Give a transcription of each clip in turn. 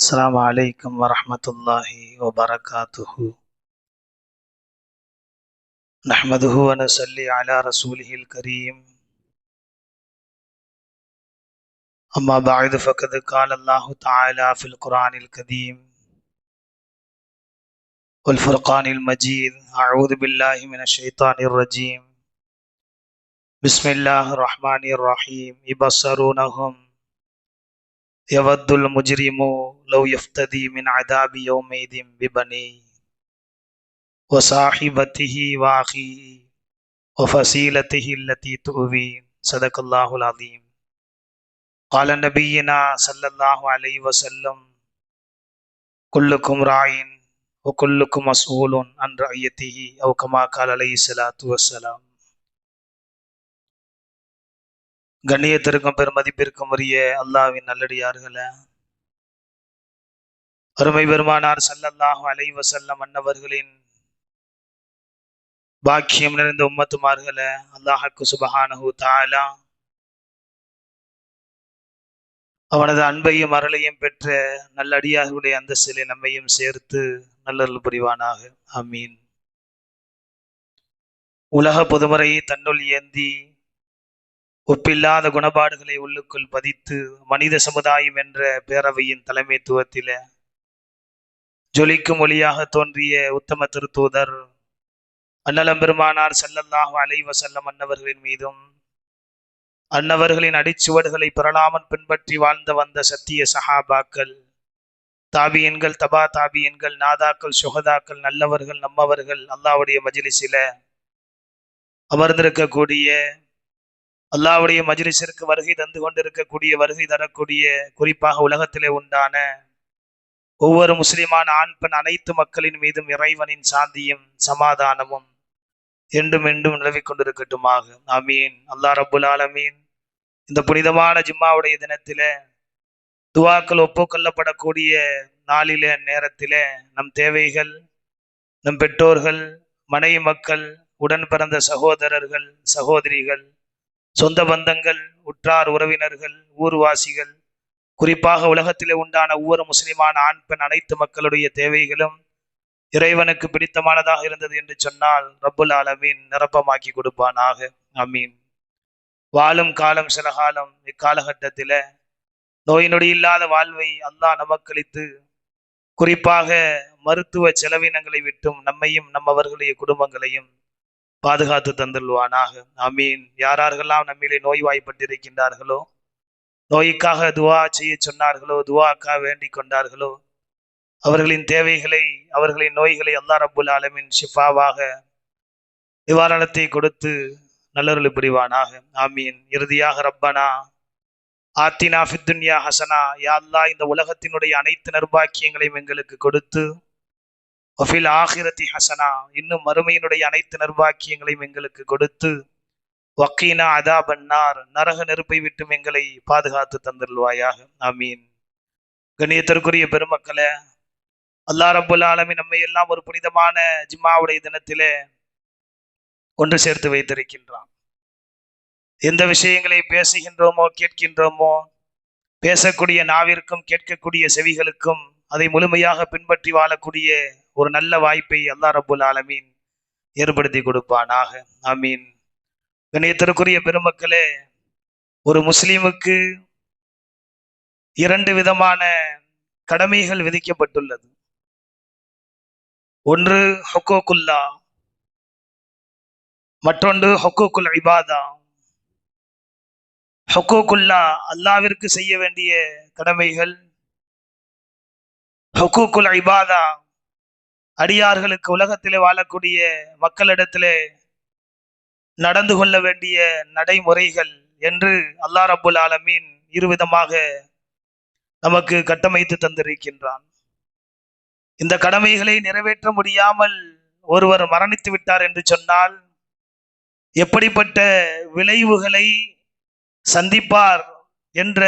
السلام عليكم ورحمة الله وبركاته. نحمده ونصلي على رسوله الكريم. أما بعد فقد قال الله تعالى في القرآن الكريم والفرقان المجيد. أعوذ بالله من الشيطان الرجيم. بسم الله الرحمن الرحيم. يبصرونهم يود المجرم لو يفتدي من عذاب يومئذ ببنيه وصاحبته وأخيه وفصيلته التي تؤوي. صدق الله العظيم. قال نبينا صلى الله عليه وسلم كلكم راع وكلكم مسؤول عن رعيته أو كما قال عليه الصلاة والسلام. கண்ணியத்திற்கும் பெருமதிப்பிற்கும் உரிய அல்லாஹ்வின் நல்லடியார்களே, அருமை பெருமானார் ஸல்லல்லாஹு அலைஹி வஸல்லம் அன்னவர்களின் பாக்கியம் நிறைந்த உம்மத்துமார்களே, அல்லாஹ்வுக்கு சுப்ஹானஹு தஆலா அவனது அன்பையும் அருளையும் பெற்ற நல்லடியார்களுடைய அந்தஸ்திலே நம்மையும் சேர்த்து நல்லருள் புரிவானாக. ஆமீன். உலக பொதுமறையை தன்னுள் ஏந்தி ஒப்பில்லாத குணபாடுகளை உள்ளுக்குள் பதித்து மனித சமுதாயம் என்ற பேரவையின் தலைமைத்துவத்தில ஜொலிக்கும் ஒளியாக தோன்றிய உத்தம திருத்தூதர் அன்னலம் பெருமானார் ஸல்லல்லாஹு அலைஹி வஸல்லம் அன்னவர்களின் மீதும் அன்னவர்களின் அடிச்சுவடுகளை பிறழாமல் பின்பற்றி வாழ்ந்து வந்த சத்திய சஹாபாக்கள், தாபியன்கள், தபா தாபியன்கள், நாதாக்கள், சுஹதாக்கள், நல்லவர்கள், நம்மவர்கள், அல்லாஹ்வுடைய மஜ்லிஸில அமர்ந்திருக்கக்கூடிய, அல்லாஹ்வுடைய மஜ்லிஸிற்கு வருகை தந்து கொண்டிருக்கக்கூடிய, வருகை தரக்கூடிய, குறிப்பாக உலகத்திலே உண்டான ஒவ்வொரு முஸ்லிமான ஆண் பெண் அனைத்து மக்களின் மீதும் இறைவனின் சாந்தியும் சமாதானமும் என்றும் என்றும் நிலவிக் கொண்டிருக்கட்டுமாக. ஆமீன். அல்லாஹ் ரப்புல் ஆலமீன் இந்த புனிதமான ஜும்மாவுடைய தினத்தில துஆக்கள் ஒப்புக்கொள்ளப்படக்கூடிய நாளில நேரத்தில நம் தேவைகள், நம் பெற்றோர்கள், மனைவி மக்கள், உடன் பிறந்த சகோதரர்கள், சகோதரிகள், சொந்த பந்தங்கள், உற்றார் உறவினர்கள், ஊர்வாசிகள், குறிப்பாக உலகத்திலே உண்டான ஒவ்வொரு முஸ்லிமான ஆண் பெண் அனைத்து மக்களுடைய தேவைகளும் இறைவனுக்கு பிடித்தமானதாக இருந்தது என்று சொன்னால் ரப்புல் ஆலமீன் நிரப்பமாக்கி கொடுப்பானாக. ஆமீன். வாழும் காலம் சில காலம் இக்காலகட்டத்தில நோய் நொடி இல்லாத வாழ்வை அல்லாஹ் நமக்களித்து குறிப்பாக மருத்துவ செலவினங்களை விட்டும் நம்மையும் நம்மவர்களுடைய குடும்பங்களையும் பாதுகாத்து தந்துள்வானாக. ஆமீன். யாரெல்லாம் நம்மிலே நோய்வாய்ப்பட்டிருக்கின்றார்களோ, நோய்க்காக துவா செய்ய சொன்னார்களோ, துவாக்காக வேண்டிக் கொண்டார்களோ, அவர்களின் தேவைகளை, அவர்களின் நோய்களை அல்லாஹ் ரப்புல் ஆலமீன் ஷிஃபாவாக நிவாரணத்தை கொடுத்து நல்லருள் புரிவானாக. ஆமீன். இறுதியாக ரப்பனா ஆத்தினா ஃபித் துன்யா ஹசனா, யா அல்லாஹ் இந்த உலகத்தினுடைய அனைத்து நற்பாக்கியங்களையும் எங்களுக்கு கொடுத்து, வஃபில் ஆகிரத்தி ஹசனா, இன்னும் மறுமையினுடைய அனைத்து நற்பாக்கியங்களையும் எங்களுக்கு கொடுத்து, வக்கீனா அதாபன்னார், நரக நெருப்பை விட்டும் எங்களை பாதுகாத்து தந்துள்வாயாக. ஆமீன். கண்ணியத்திற்குரிய பெருமக்களே, அல்லாஹ் ரப்புல் ஆலமீன் நம்மை எல்லாம் ஒரு புனிதமான ஜும்மாவுடைய தினத்திலே ஒன்று சேர்த்து வைத்திருக்கின்றான். எந்த விஷயங்களை பேசுகின்றோமோ, கேட்கின்றோமோ, பேசக்கூடிய நாவிற்கும் கேட்கக்கூடிய செவிகளுக்கும் அதை முழுமையாக பின்பற்றி வாழக்கூடிய ஒரு நல்ல வாய்ப்பை அல்லாஹ் ரப்புல் ஆலமீன் ஏற்படுத்தி கொடுப்பானாக. ஆமீன். கண்ணியத்திற்குரிய பெருமக்களே, ஒரு முஸ்லிமுக்கு இரண்டு விதமான கடமைகள் விதிக்கப்பட்டுள்ளது. ஒன்று ஹுக்கூக்குல்லா, மற்றொன்று ஹுக்கூக்குல் இபாதா. ஹுக்கூக்குல்லா அல்லாவிற்கு செய்ய வேண்டிய கடமைகள், ஹுக்கூக்குல் இபாதா அடியார்களுக்கு உலகத்திலே வாழக்கூடிய மக்களிடத்திலே நடந்து கொள்ள வேண்டிய நடைமுறைகள் என்று அல்லாஹ் ரப்புல் ஆலமீன் இருவிதமாக நமக்கு கட்டமைத்து தந்திருக்கின்றான். இந்த கடமைகளை நிறைவேற்ற முடியாமல் ஒருவர் மரணித்து விட்டார் என்று சொன்னால் எப்படிப்பட்ட விளைவுகளை சந்திப்பார் என்ற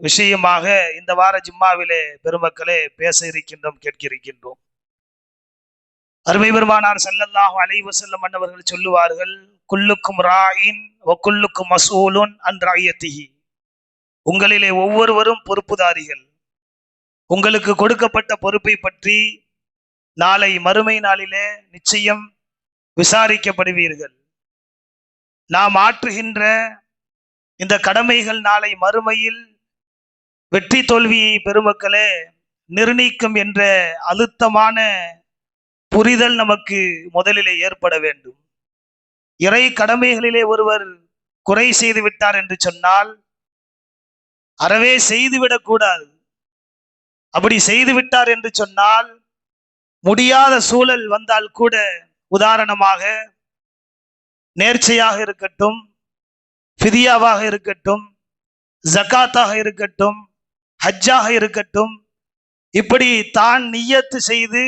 விஷயமாக இந்த வார ஜும்மாவிலே பெருமக்களே பேச இருக்கின்றோம், கேட்க இருக்கின்றோம். அருமை பெருமானார் ஸல்லல்லாஹு அலைஹி வஸல்லம் அன்னவர்கள் சொல்லுவார்கள், குல்லுக்கும் ராயின் வ குல்லுக்கும் மஸ்ஊலுன் அன் ரஅய்யத்திஹி, உங்களிலே ஒவ்வொருவரும் பொறுப்புதாரிகள், உங்களுக்கு கொடுக்கப்பட்ட பொறுப்பை பற்றி நாளை மறுமை நாளிலே நிச்சயம் விசாரிக்கப்படுவீர்கள். நாம் ஆற்றுகின்ற இந்த கடமைகள் நாளை மறுமையில் வெற்றி தோல்வியை பெருமக்களே நிர்ணயிக்கும் என்ற அழுத்தமான புரிதல் நமக்கு முதலிலே ஏற்பட வேண்டும். இறை கடமைகளிலே ஒருவர் குறை செய்து விட்டார் என்று சொன்னால் அறவே செய்துவிடக் கூடாது. அப்படி செய்து விட்டார் என்று சொன்னால் முடியாத சூழல் வந்தால் கூட, உதாரணமாக நேர்ச்சையாக இருக்கட்டும், ஃபிதியாவாக இருக்கட்டும், ஜகாத்தாக இருக்கட்டும், ஹஜ்ஜாக இருக்கட்டும், இப்படி தான் நிய்யத்து செய்து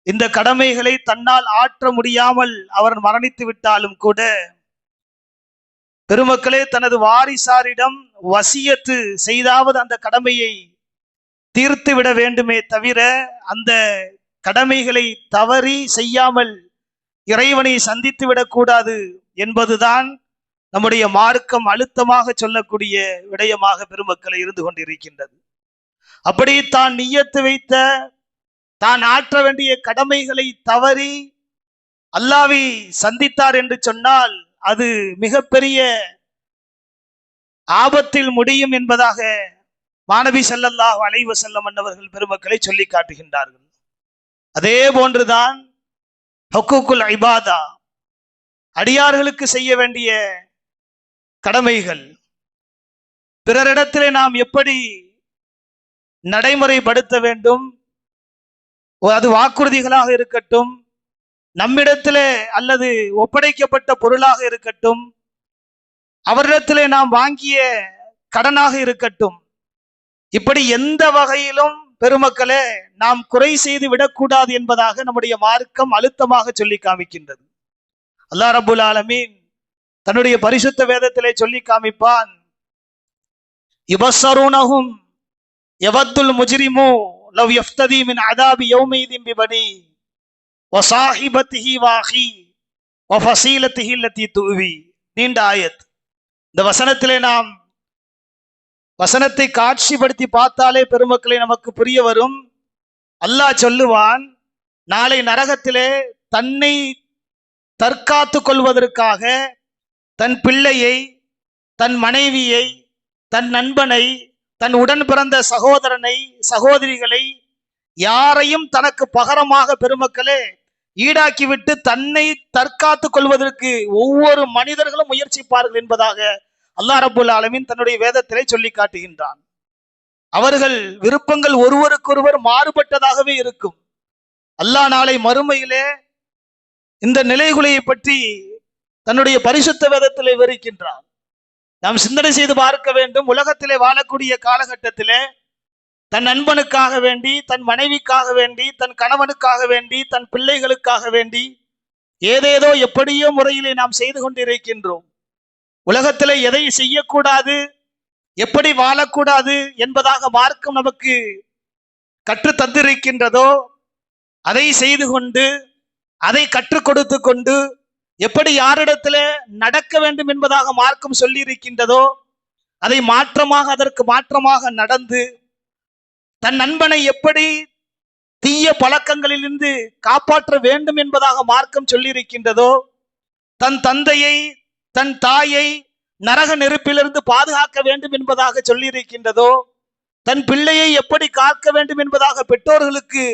இந்த கடமைகளை தன்னால் ஆற்ற முடியாமல் அவர் மரணித்து விட்டாலும் கூட பெருமக்களே தனது வாரிசாரிடம் வசியத்து செய்தாவது அந்த கடமையை தீர்த்து விட வேண்டுமே தவிர அந்த கடமைகளை தவறி செய்யாமல் இறைவனை சந்தித்து விடக்கூடாது என்பதுதான் நம்முடைய மார்க்கம் அழுத்தமாக சொல்லக்கூடிய விடயமாக பெருமக்களை இருந்து கொண்டிருக்கின்றது. அப்படி தான் நிய்யத்து வைத்த தான் ஆற்ற வேண்டிய கடமைகளை தவறி அல்லாஹ்வை சந்தித்தார் என்று சொன்னால் அது மிகப்பெரிய ஆபத்தில் முடியும் என்பதாக மாநபி ஸல்லல்லாஹு அலைஹி வஸல்லம் அன்னவர்கள் பெருமக்களை சொல்லி காட்டுகின்றார்கள். அதே போன்றுதான் ஹுக்கூக்குல் இபாதா, அடியார்களுக்கு செய்ய வேண்டிய கடமைகள், பிறரிடத்திலே நாம் எப்படி நடைமுறைப்படுத்த வேண்டும், அது வாக்குறுதிகளாக இருக்கட்டும், நம்மிடத்திலே அல்லது ஒப்படைக்கப்பட்ட பொருளாக இருக்கட்டும், அவரிடத்திலே நாம் வாங்கிய கடனாக இருக்கட்டும், இப்படி எந்த வகையிலும் பெருமக்களே நாம் குறை செய்து விடக்கூடாது என்பதாக நம்முடைய மார்க்கம் அழுத்தமாக சொல்லி காமிக்கின்றது. அல்லாஹ் ரப்புல் ஆலமீன் தன்னுடைய பரிசுத்த வேதத்திலே சொல்லி காமிப்பான், யுபஸ்ஸரூனஹும் யவத்துல் முஜ்ரிமு லவ் யஃப்ததி மின் அதாபி யௌமைதின் பிபனி வஸாஹிபத்திஹி வாஹி வஃபஸீலத்திஹி அல்லதி துவி. நீண்ட ஆயத். இந்த வசனத்திலே நாம் வசனத்தை காட்சிப்படுத்தி பார்த்தாலே பெருமக்களை நமக்கு புரிய வரும். அல்லாஹ் சொல்லுவான், நாளை நரகத்திலே தன்னை தற்காத்து கொள்வதற்காக தன் பிள்ளையை, தன் மனைவியை, தன் நண்பனை, தன் உடன் பிறந்த சகோதரனை, சகோதரிகளை, யாரையும் தனக்கு பகரமாக பெருமக்களே ஈடாக்கிவிட்டு தன்னை தற்காத்து கொள்வதற்கு ஒவ்வொரு மனிதர்களும் முயற்சிப்பார்கள் என்பதாக அல்லாஹ் ரப்புல் ஆலமீன் தன்னுடைய வேதத்திலே சொல்லி காட்டுகின்றான். அவர்கள் விருப்பங்கள் ஒருவருக்கொருவர் மாறுபட்டதாகவே இருக்கும். அல்லாஹ் நாளை மறுமையிலே இந்த நிலைகுலையை பற்றி தன்னுடைய பரிசுத்த வேதத்திலே விவரிக்கின்றான். நாம் சிந்தனை செய்து பார்க்க வேண்டும். உலகத்திலே வாழக்கூடிய காலகட்டத்திலே தன் நண்பனுக்காக வேண்டி, தன் மனைவிக்காக வேண்டி, தன் கணவனுக்காக வேண்டி, தன் பிள்ளைகளுக்காக வேண்டி ஏதேதோ எப்படியோ முறையிலே நாம் செய்து கொண்டிருக்கின்றோம். உலகத்திலே எதை செய்யக்கூடாது, எப்படி வாழக்கூடாது என்பதாக மார்க்கம் நமக்கு கற்று தந்திருக்கின்றதோ அதை செய்து கொண்டு, அதை கற்றுக் கொடுத்து கொண்டு, எப்படி யாரிடத்துல நடக்க வேண்டும் என்பதாக மார்க்கம் சொல்லி இருக்கின்றதோ அதை அதற்கு மாற்றமாக நடந்து, தன் நண்பனை எப்படி தீய பழக்கங்களிலிருந்து காப்பாற்ற வேண்டும் என்பதாக மார்க்கம் சொல்லி இருக்கின்றதோ, தன் தந்தையை, தன் தாயை நரக நெருப்பிலிருந்து பாதுகாக்க வேண்டும் என்பதாக சொல்லி இருக்கின்றதோ, தன் பிள்ளையை எப்படி காக்க வேண்டும் என்பதாக பெற்றோர்களுக்கு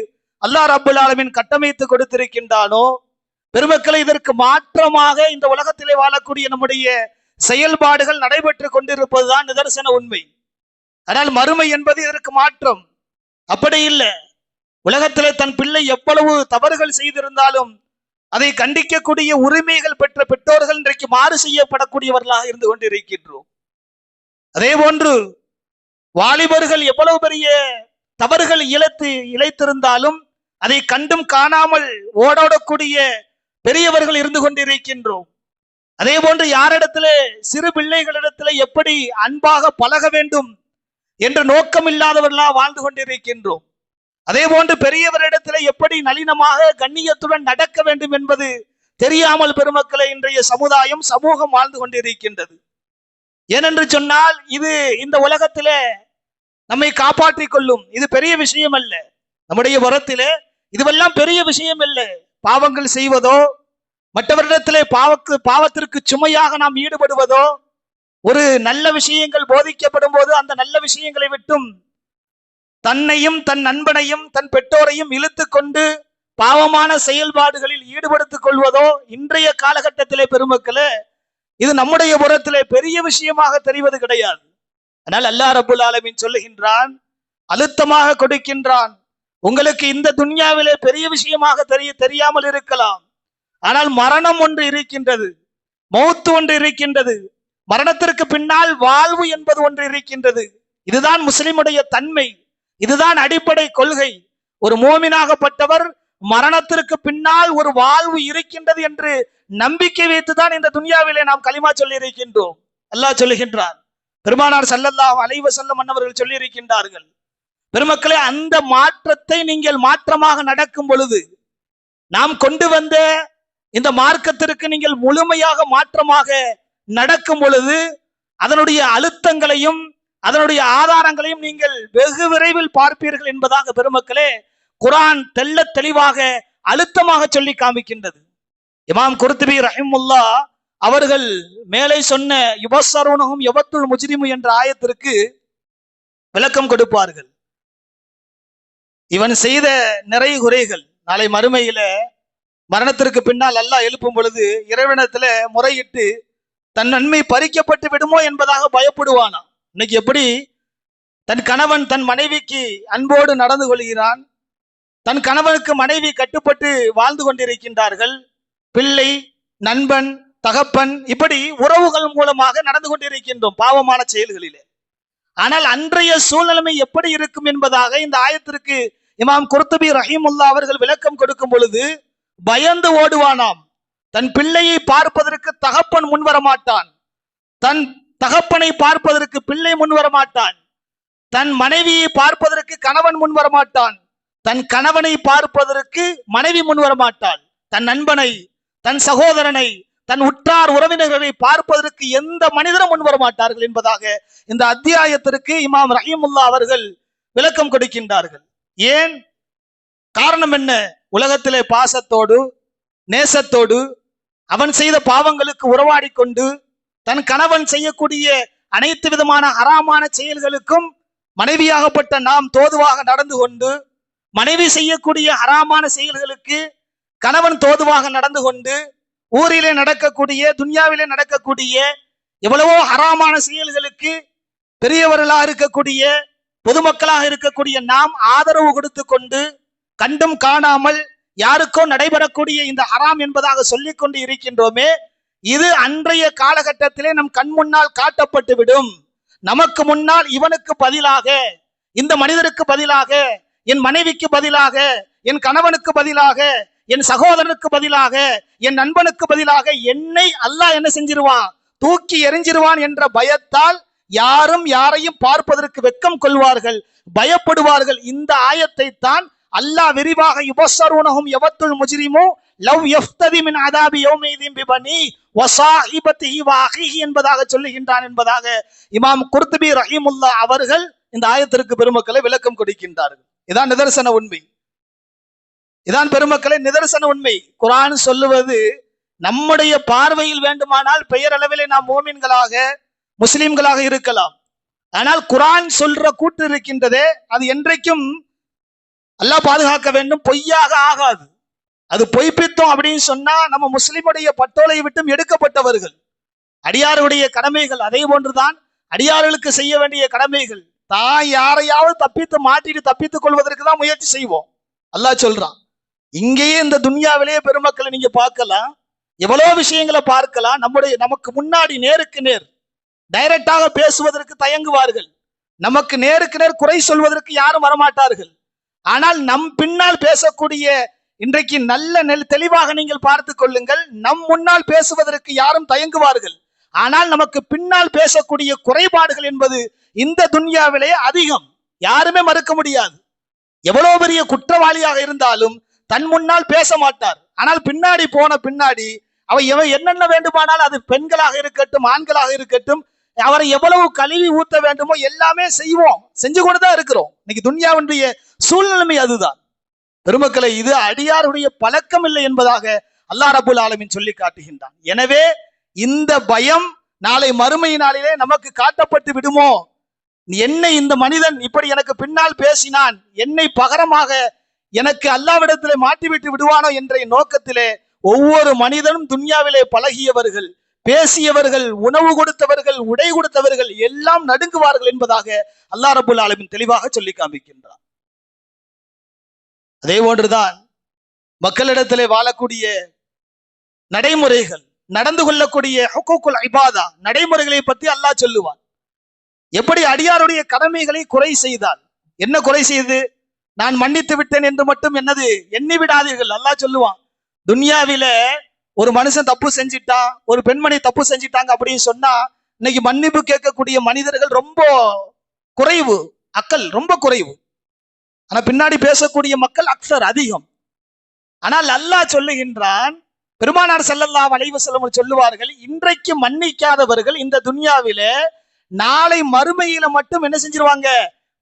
அல்லாஹ் ரப்புல் ஆலமீன் கட்டமைத்து கொடுத்திருக்கின்றானோ, பெருமக்களை இதற்கு மாற்றமாக இந்த உலகத்திலே வாழக்கூடிய நம்முடைய செயல்பாடுகள் நடைபெற்று கொண்டிருப்பதுதான் நிதர்சன உண்மை. ஆனால் மறுமை என்பது இதற்கு மாற்றம். அப்படி இல்லை. உலகத்திலே தன் பிள்ளை எவ்வளவு தவறுகள் செய்திருந்தாலும் அதை கண்டிக்கக்கூடிய உரிமைகள் பெற்ற பெற்றோர்கள் இன்றைக்கு மாறு செய்யப்படக்கூடியவர்களாக இருந்து கொண்டிருக்கின்றோம். அதே போன்று வாலிபர்கள் எவ்வளவு பெரிய தவறுகள் இழைத்திருந்தாலும் அதை கண்டும் காணாமல் ஓடோடக்கூடிய பெரியவர்கள் இருந்து கொண்டிருக்கின்றோம். அதே போன்று யாரிடத்திலே, சிறு பிள்ளைகளிடத்திலே எப்படி அன்பாக பழக வேண்டும் என்ற நோக்கம் இல்லாதவர்களா வாழ்ந்து கொண்டிருக்கின்றோம். அதே போன்று பெரியவரிடத்திலே எப்படி நளினமாக கண்ணியத்துடன் நடக்க வேண்டும் என்பது தெரியாமல் பெருமக்களை இன்றைய சமூகம் வாழ்ந்து கொண்டிருக்கின்றது. ஏனென்று சொன்னால் இது இந்த உலகத்திலே நம்மை காப்பாற்றிக் கொள்ளும். இது பெரிய விஷயம் அல்ல. நம்முடைய புறத்திலே இதுவெல்லாம் பெரிய விஷயம் அல்ல. பாவங்கள் செய்வதோ, மற்றவரிடத்திலே பாவத்திற்கு சுமையாக நாம் ஈடுபடுவதோ, ஒரு நல்ல விஷயங்கள் போதிக்கப்படும் போது அந்த நல்ல விஷயங்களை விட்டும் தன்னையும் தன் நண்பனையும் தன் பெற்றோரையும் இழுத்து கொண்டு பாவமான செயல்பாடுகளில் ஈடுபடுத்திக் கொள்வதோ இன்றைய காலகட்டத்திலே பெருமக்களே இது நம்முடைய புறத்திலே பெரிய விஷயமாக தெரிவது கிடையாது. ஆனால் அல்லாஹ் ரப்புல் ஆலமீன் சொல்லுகின்றான், அழுத்தமாக கொடுக்கின்றான். உங்களுக்கு இந்த துன்யாவிலே பெரிய விஷயமாக தெரியாமல் இருக்கலாம். ஆனால் மரணம் ஒன்று இருக்கின்றது, மௌத்து ஒன்று இருக்கின்றது, மரணத்திற்கு பின்னால் வாழ்வு என்பது ஒன்று இருக்கின்றது. இதுதான் முஸ்லிமுடைய தன்மை, இதுதான் அடிப்படை கொள்கை. ஒரு மோமினாகப்பட்டவர் மரணத்திற்கு பின்னால் ஒரு வாழ்வு இருக்கின்றது என்று நம்பிக்கை வைத்துதான் இந்த துன்யாவிலே நாம் கலிமா சொல்லி இருக்கின்றோம். அல்லாஹ் சொல்லுகின்றார், பெருமானார் ஸல்லல்லாஹு அலைஹி வஸல்லம் அன்னவர்கள் சொல்லி இருக்கின்றார்கள், பெருமக்களே அந்த மாற்றத்தை நீங்கள் மாற்றமாக நடக்கும் பொழுது, நாம் கொண்டு வந்த இந்த மார்க்கத்திற்கு நீங்கள் முழுமையாக மாற்றமாக நடக்கும் பொழுது அதனுடைய அழுத்தங்களையும் அதனுடைய ஆதாரங்களையும் நீங்கள் வெகு விரைவில் பார்ப்பீர்கள் என்பதாக பெருமக்களே குர்ஆன் தெள்ள தெளிவாக அழுத்தமாக சொல்லி காமிக்கின்றது. இமாம் குர்துபி ரஹிமுல்லாஹ் அவர்கள் மேலே சொன்ன யுபஸ்ஸரூனஹும் யவத்துல் முஜ்ரிமு என்ற ஆயத்திற்கு விளக்கம் கொடுப்பார்கள். இவன் செய்த நிறை குறைகள் நாளை மறுமையில மரணத்திற்கு பின்னால் அல்லாஹ் எழுப்பும் பொழுது இறைவனத்துல முறையிட்டு தன் நன்மை பறிக்கப்பட்டு விடுமோ என்பதாக பயப்படுவானா. இன்னைக்கு எப்படி தன் கணவன் தன் மனைவிக்கு அன்போடு நடந்து கொள்கிறான், தன் கணவனுக்கு மனைவி கட்டுப்பட்டு வாழ்ந்து கொண்டிருக்கின்றார்கள், பிள்ளை, நண்பன், தகப்பன், இப்படி உறவுகள் மூலமாக நடந்து கொண்டிருக்கின்றோம் பாவமான செயல்களிலே. ஆனால் அன்றைய சூழ்நிலைமை எப்படி இருக்கும் என்பதாக இந்த ஆயத்திற்கு இமாம் குர்துபி ரஹிமுல்லாஹ் அவர்கள் விளக்கம் கொடுக்கும் பொழுது பயந்து ஓடுவானாம். தன் பிள்ளையை பார்ப்பதற்கு தகப்பன் முன்வர மாட்டான், தன் தகப்பனை பார்ப்பதற்கு பிள்ளை முன்வர மாட்டான், தன் மனைவியை பார்ப்பதற்கு கணவன் முன்வர மாட்டான், தன் கணவனை பார்ப்பதற்கு மனைவி முன்வர மாட்டாள், தன் நண்பனை, தன் சகோதரனை, தன் உற்றார் உறவினர்களை பார்ப்பதற்கு எந்த மனிதரும் முன்வர மாட்டார்கள் என்பதாக இந்த அத்தியாயத்திற்கு இமாம் ரஹிமுல்லாஹ் அவர்கள் விளக்கம் கொடுக்கின்றார்கள். ஏன் காரணம் என்ன? உலகத்திலே பாசத்தோடு நேசத்தோடு அவன் செய்த பாவங்களுக்கு உறவாடி கொண்டு தன் கணவன் செய்யக்கூடிய அனைத்து விதமான ஹராமான செயல்களுக்கும் மனைவியாகப்பட்ட நாம் தோதுவாக நடந்து கொண்டு, மனைவி செய்யக்கூடிய ஹராமான செயல்களுக்கு கணவன் தோதுவாக நடந்து கொண்டு, ஊரிலே நடக்கக்கூடிய துன்யாவிலே நடக்கக்கூடிய எவ்வளவோ ஹராமான செயல்களுக்கு பெரியவர்களாக இருக்கக்கூடிய பொதுமக்களாக இருக்கக்கூடிய நாம் ஆதரவு கொடுத்து கொண்டு கண்டும் காணாமல் யாருக்கோ நடைபெறக்கூடிய இந்த ஹராம் என்பதாக சொல்லிக் கொண்டு இருக்கின்றோமே, இது அன்றைய காலகட்டத்திலே நம் கண் முன்னால் காட்டப்பட்டு விடும். நமக்கு முன்னால் இவனுக்கு பதிலாக, இந்த மனிதருக்கு பதிலாக, என் மனைவிக்கு பதிலாக, என் கணவனுக்கு பதிலாக, என் சகோதரனுக்கு பதிலாக, என் நண்பனுக்கு பதிலாக என்னை அல்லாஹ் என்ன செஞ்சிருவான்? தூக்கி எறிஞ்சிருவான் என்ற பயத்தால் யாரும் யாரையும் பார்ப்பதற்கு வெட்கம் கொள்வார்கள், பயப்படுவார்கள். இந்த ஆயத்தை தான் அல்லாஹ் விரிவாக யுபஸ்ஸரூனஹும் யவத்துல் முஜ்ரிமு லவ் யஃப்ததி மின் அதாபி யௌமைதின் பிபனி வஸாஹிபதிஹி வஅஹிஹி என்பதாக சொல்லுகின்றான் என்பதாக இமாம் குர்துபி ரஹிமுல்லாஹ் அவர்கள் இந்த ஆயத்திற்கு பெருமக்களை விளக்கம் கொடுக்கின்றார்கள். இதான் நிதர்சன உண்மை, இதான் பெருமக்களை நிதர்சன உண்மை. குர்ஆன் சொல்லுவது நம்முடைய பார்வையில் வேண்டுமானால் பெயரளவிலே நாம் மோமின்களாக முஸ்லிம்களாக இருக்கலாம். ஆனால் குர்ஆன் சொல்ற கூட்டு இருக்கின்றதே அது என்றைக்கும் அல்லாஹ் பாதுகாக்க வேண்டும், பொய்யாக ஆகாது. அது பொய்ப்பித்தோம் அப்படின்னு சொன்னா நம்ம முஸ்லிமுடைய பட்டோலை விட்டும் எடுக்கப்பட்டவர்கள். அடியாருடைய கடமைகள் அதே போன்றுதான் அடியார்களுக்கு செய்ய வேண்டிய கடமைகள். தான் யாரையாவது தப்பித்து மாட்டிட்டு தப்பித்துக் கொள்வதற்கு தான் முயற்சி செய்வோம். அல்லாஹ் சொல்றான், இங்கேயே இந்த துன்யாவிலேயே பெருமக்களை நீங்க பார்க்கலாம், எவ்வளவு விஷயங்களை பார்க்கலாம். நமக்கு முன்னாடி நேருக்கு நேர் டைரக்டாக பேசுவதற்கு தயங்குவார்கள், நமக்கு நேருக்கு நேர் குறை சொல்வதற்கு யாரும் வரமாட்டார்கள். ஆனால் நம் பின்னால் பேசக்கூடிய இன்றைக்கு நல்ல தெளிவாக நீங்கள் பார்த்து கொள்ளுங்கள், நம் முன்னால் பேசுவதற்கு யாரும் தயங்குவார்கள். ஆனால் நமக்கு பின்னால் பேசக்கூடிய குறைபாடுகள் என்பது இந்த துன்யாவிலே அதிகம், யாருமே மறுக்க முடியாது. எவ்வளவு பெரிய குற்றவாளியாக இருந்தாலும் தன் முன்னால் பேச மாட்டார். ஆனால் பின்னாடி போன பின்னாடி அவ என்னென்ன வேண்டுமானால் அது பெண்களாக இருக்கட்டும் ஆண்களாக இருக்கட்டும் அவரை எவ்வளவு கழுவி ஊத்த வேண்டுமோ எல்லாமே செய்வோம், செஞ்சு கொண்டுதான் இருக்கிறோம். இன்னைக்கு துன்யாவுடைய சூழ்நிலைமை அதுதான். பெருமக்களை, இது அடியாருடைய பழக்கம் இல்லை என்பதாக அல்லாஹ் ரப்பல் ஆலமீன் சொல்லி காட்டுகின்றான். எனவே இந்த பயம் நாளை மறுமை நாளிலே நமக்கு காட்டப்பட்டு விடுமோ, என்னை இந்த மனிதன் இப்படி எனக்கு பின்னால் பேசினான், என்னை பகரமாக எனக்கு அல்லாஹ்விடத்திலே மாட்டிவிட்டு விடுவானோ என்ற நோக்கத்திலே ஒவ்வொரு மனிதனும் துன்யாவிலே பழகியவர்கள், பேசியவர்கள், உணவு கொடுத்தவர்கள், உடை கொடுத்தவர்கள் எல்லாம் நடுங்குவார்கள் என்பதாக அல்லாஹ் ரப்பல் ஆலமீன் தெளிவாக சொல்லி காண்பிக்கின்றார். அதே போன்றுதான் மக்களிடத்திலே வாழக்கூடிய நடைமுறைகள், நடந்து கொள்ளக்கூடிய ஹுக்கூக்குல் இபாதா நடைமுறைகளை பற்றி அல்லாஹ் சொல்லுவான். எப்படி அடியாருடைய கடமைகளை குறை செய்தால் என்ன குறை செய்து, நான் மன்னித்து விட்டேன் என்று மட்டும் என்னது எண்ணி விடாதீர்கள். அல்லாஹ் சொல்லுவான், துன்யாவில ஒரு மனுஷன் தப்பு செஞ்சிட்டான், ஒரு பெண்மணி தப்பு செஞ்சிட்டாங்க அப்படின்னு சொன்னா இன்னைக்கு மன்னிப்பு கேட்கக்கூடிய மனிதர்கள் ரொம்ப குறைவு, அக்கல் ரொம்ப குறைவு. ஆனா பின்னாடி பேசக்கூடிய மக்கள் அக்சர் அதிகம். ஆனால் அல்லாஹ் சொல்லுகின்றான், பெருமானார் ஸல்லல்லாஹு அலைஹி வஸல்லம் சொல்லுவார்கள், இன்றைக்கு மன்னிக்காதவர்கள் இந்த துன்யாவில நாளை மறுமையில மட்டும் என்ன செஞ்சிருவாங்க,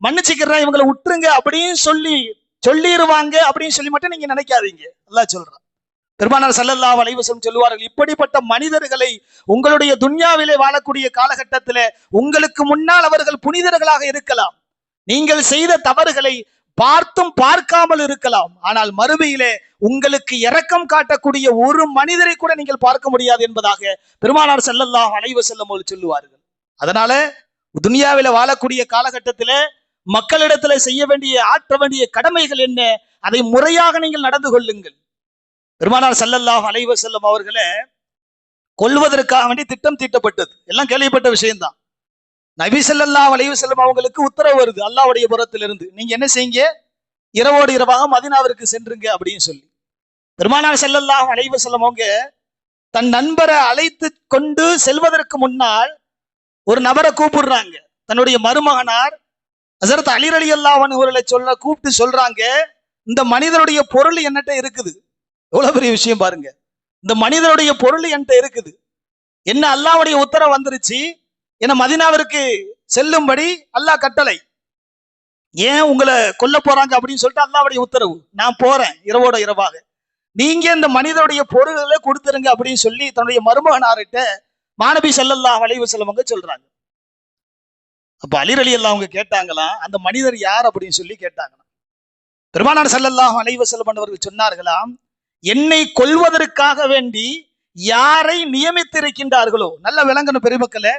மன்னிச்சுக்கிறேன் இவங்களை விட்டுருங்க அப்படின்னு சொல்லிடுவாங்க அப்படின்னு சொல்லி மட்டும் நீங்க நினைக்காதீங்க. அல்லாஹ் சொல்றான். பெருமானார் ஸல்லல்லாஹு அலைஹி வஸல்லம் சொல்லுவார்கள், இப்படிப்பட்ட மனிதர்களை உங்களுடைய துன்யாவிலே வாழக்கூடிய காலகட்டத்திலே உங்களுக்கு முன்னால் அவர்கள் புனிதர்களாக இருக்கலாம், நீங்கள் செய்த தவறுகளை பார்த்தும் பார்க்காமல் இருக்கலாம், ஆனால் மறுமையிலே உங்களுக்கு இரக்கம் காட்டக்கூடிய ஒரு மனிதரை கூட நீங்கள் பார்க்க முடியாது என்பதாக பெருமானார் ஸல்லல்லாஹு அலைஹி வஸல்லம் சொல்லுவார்கள். அதனால துன்யாவில வாழக்கூடிய காலகட்டத்திலே மக்களிடத்துல செய்ய வேண்டிய, ஆற்ற வேண்டிய கடமைகள் என்ன, அதை முறையாக நீங்கள் நடந்து கொள்ளுங்கள். பெருமானார் ஸல்லல்லாஹு அலைஹி வஸல்லம் அவர்களை கொல்வதற்காக வேண்டி திட்டம் தீட்டப்பட்டது, எல்லாம் கேள்விப்பட்ட விஷயம்தான். நபி ஸல்லல்லாஹு அலைஹி வஸல்லம் அவங்களுக்கு உத்தரவு வருது அல்லாஹ்வுடைய புறத்திலிருந்து, நீங்க என்ன செய்யுங்க, இரவோடு இரவாக மதீனாவிற்கு சென்றுங்க அப்படின்னு சொல்லி. பெருமானார் ஸல்லல்லாஹு அலைஹி வஸல்லம் அவங்க தன் நண்பரை அழைத்து கொண்டு செல்வதற்கு முன்னால் ஒரு நபரை கூப்பிடுறாங்க. தன்னுடைய மருமகனார் ஹஸரத் அலி ரலியல்லாஹு அன்ஹு அவர்களை கூப்பிட்டு சொல்றாங்க, இந்த மனிதனுடைய பொருள் என்னட்ட இருக்குது. எவ்வளவு பெரிய விஷயம் பாருங்க, இந்த மனிதனுடைய பொருள் என்கிட்ட இருக்குது, என்ன அல்லாஹ்வுடைய உத்தரவு வந்துருச்சு, என்ன மதீனாவிற்கு செல்லும்படி அல்லாஹ் கட்டளை, ஏன் உங்களை கொல்ல போறாங்க அப்படின்னு சொல்லிட்டு அல்லாஹ்வுடைய உத்தரவு, நான் போறேன் இரவோட இரவாக, நீங்க இந்த மனிதனுடைய பொருள்களை கொடுத்துருங்க அப்படின்னு சொல்லி தன்னுடைய மருமகனார்கிட்ட மாநபி ஸல்லல்லாஹு அலைஹி வஸல்லம் அவங்க சொல்றாங்க. அப்ப அலி ரலியல்லாஹு அவங்க கேட்டாங்களாம், அந்த மனிதர் யார் அப்படின்னு சொல்லி கேட்டாங்களாம். பெருமானார் ஸல்லல்லாஹு அலைஹி வஸல்லம் அவர்கள் சொன்னார்களாம், என்னை கொல்வதற்காக வேண்டி யாரை நியமித்திருக்கின்றார்களோ, நல்ல விளங்கணும் பெருமக்களே,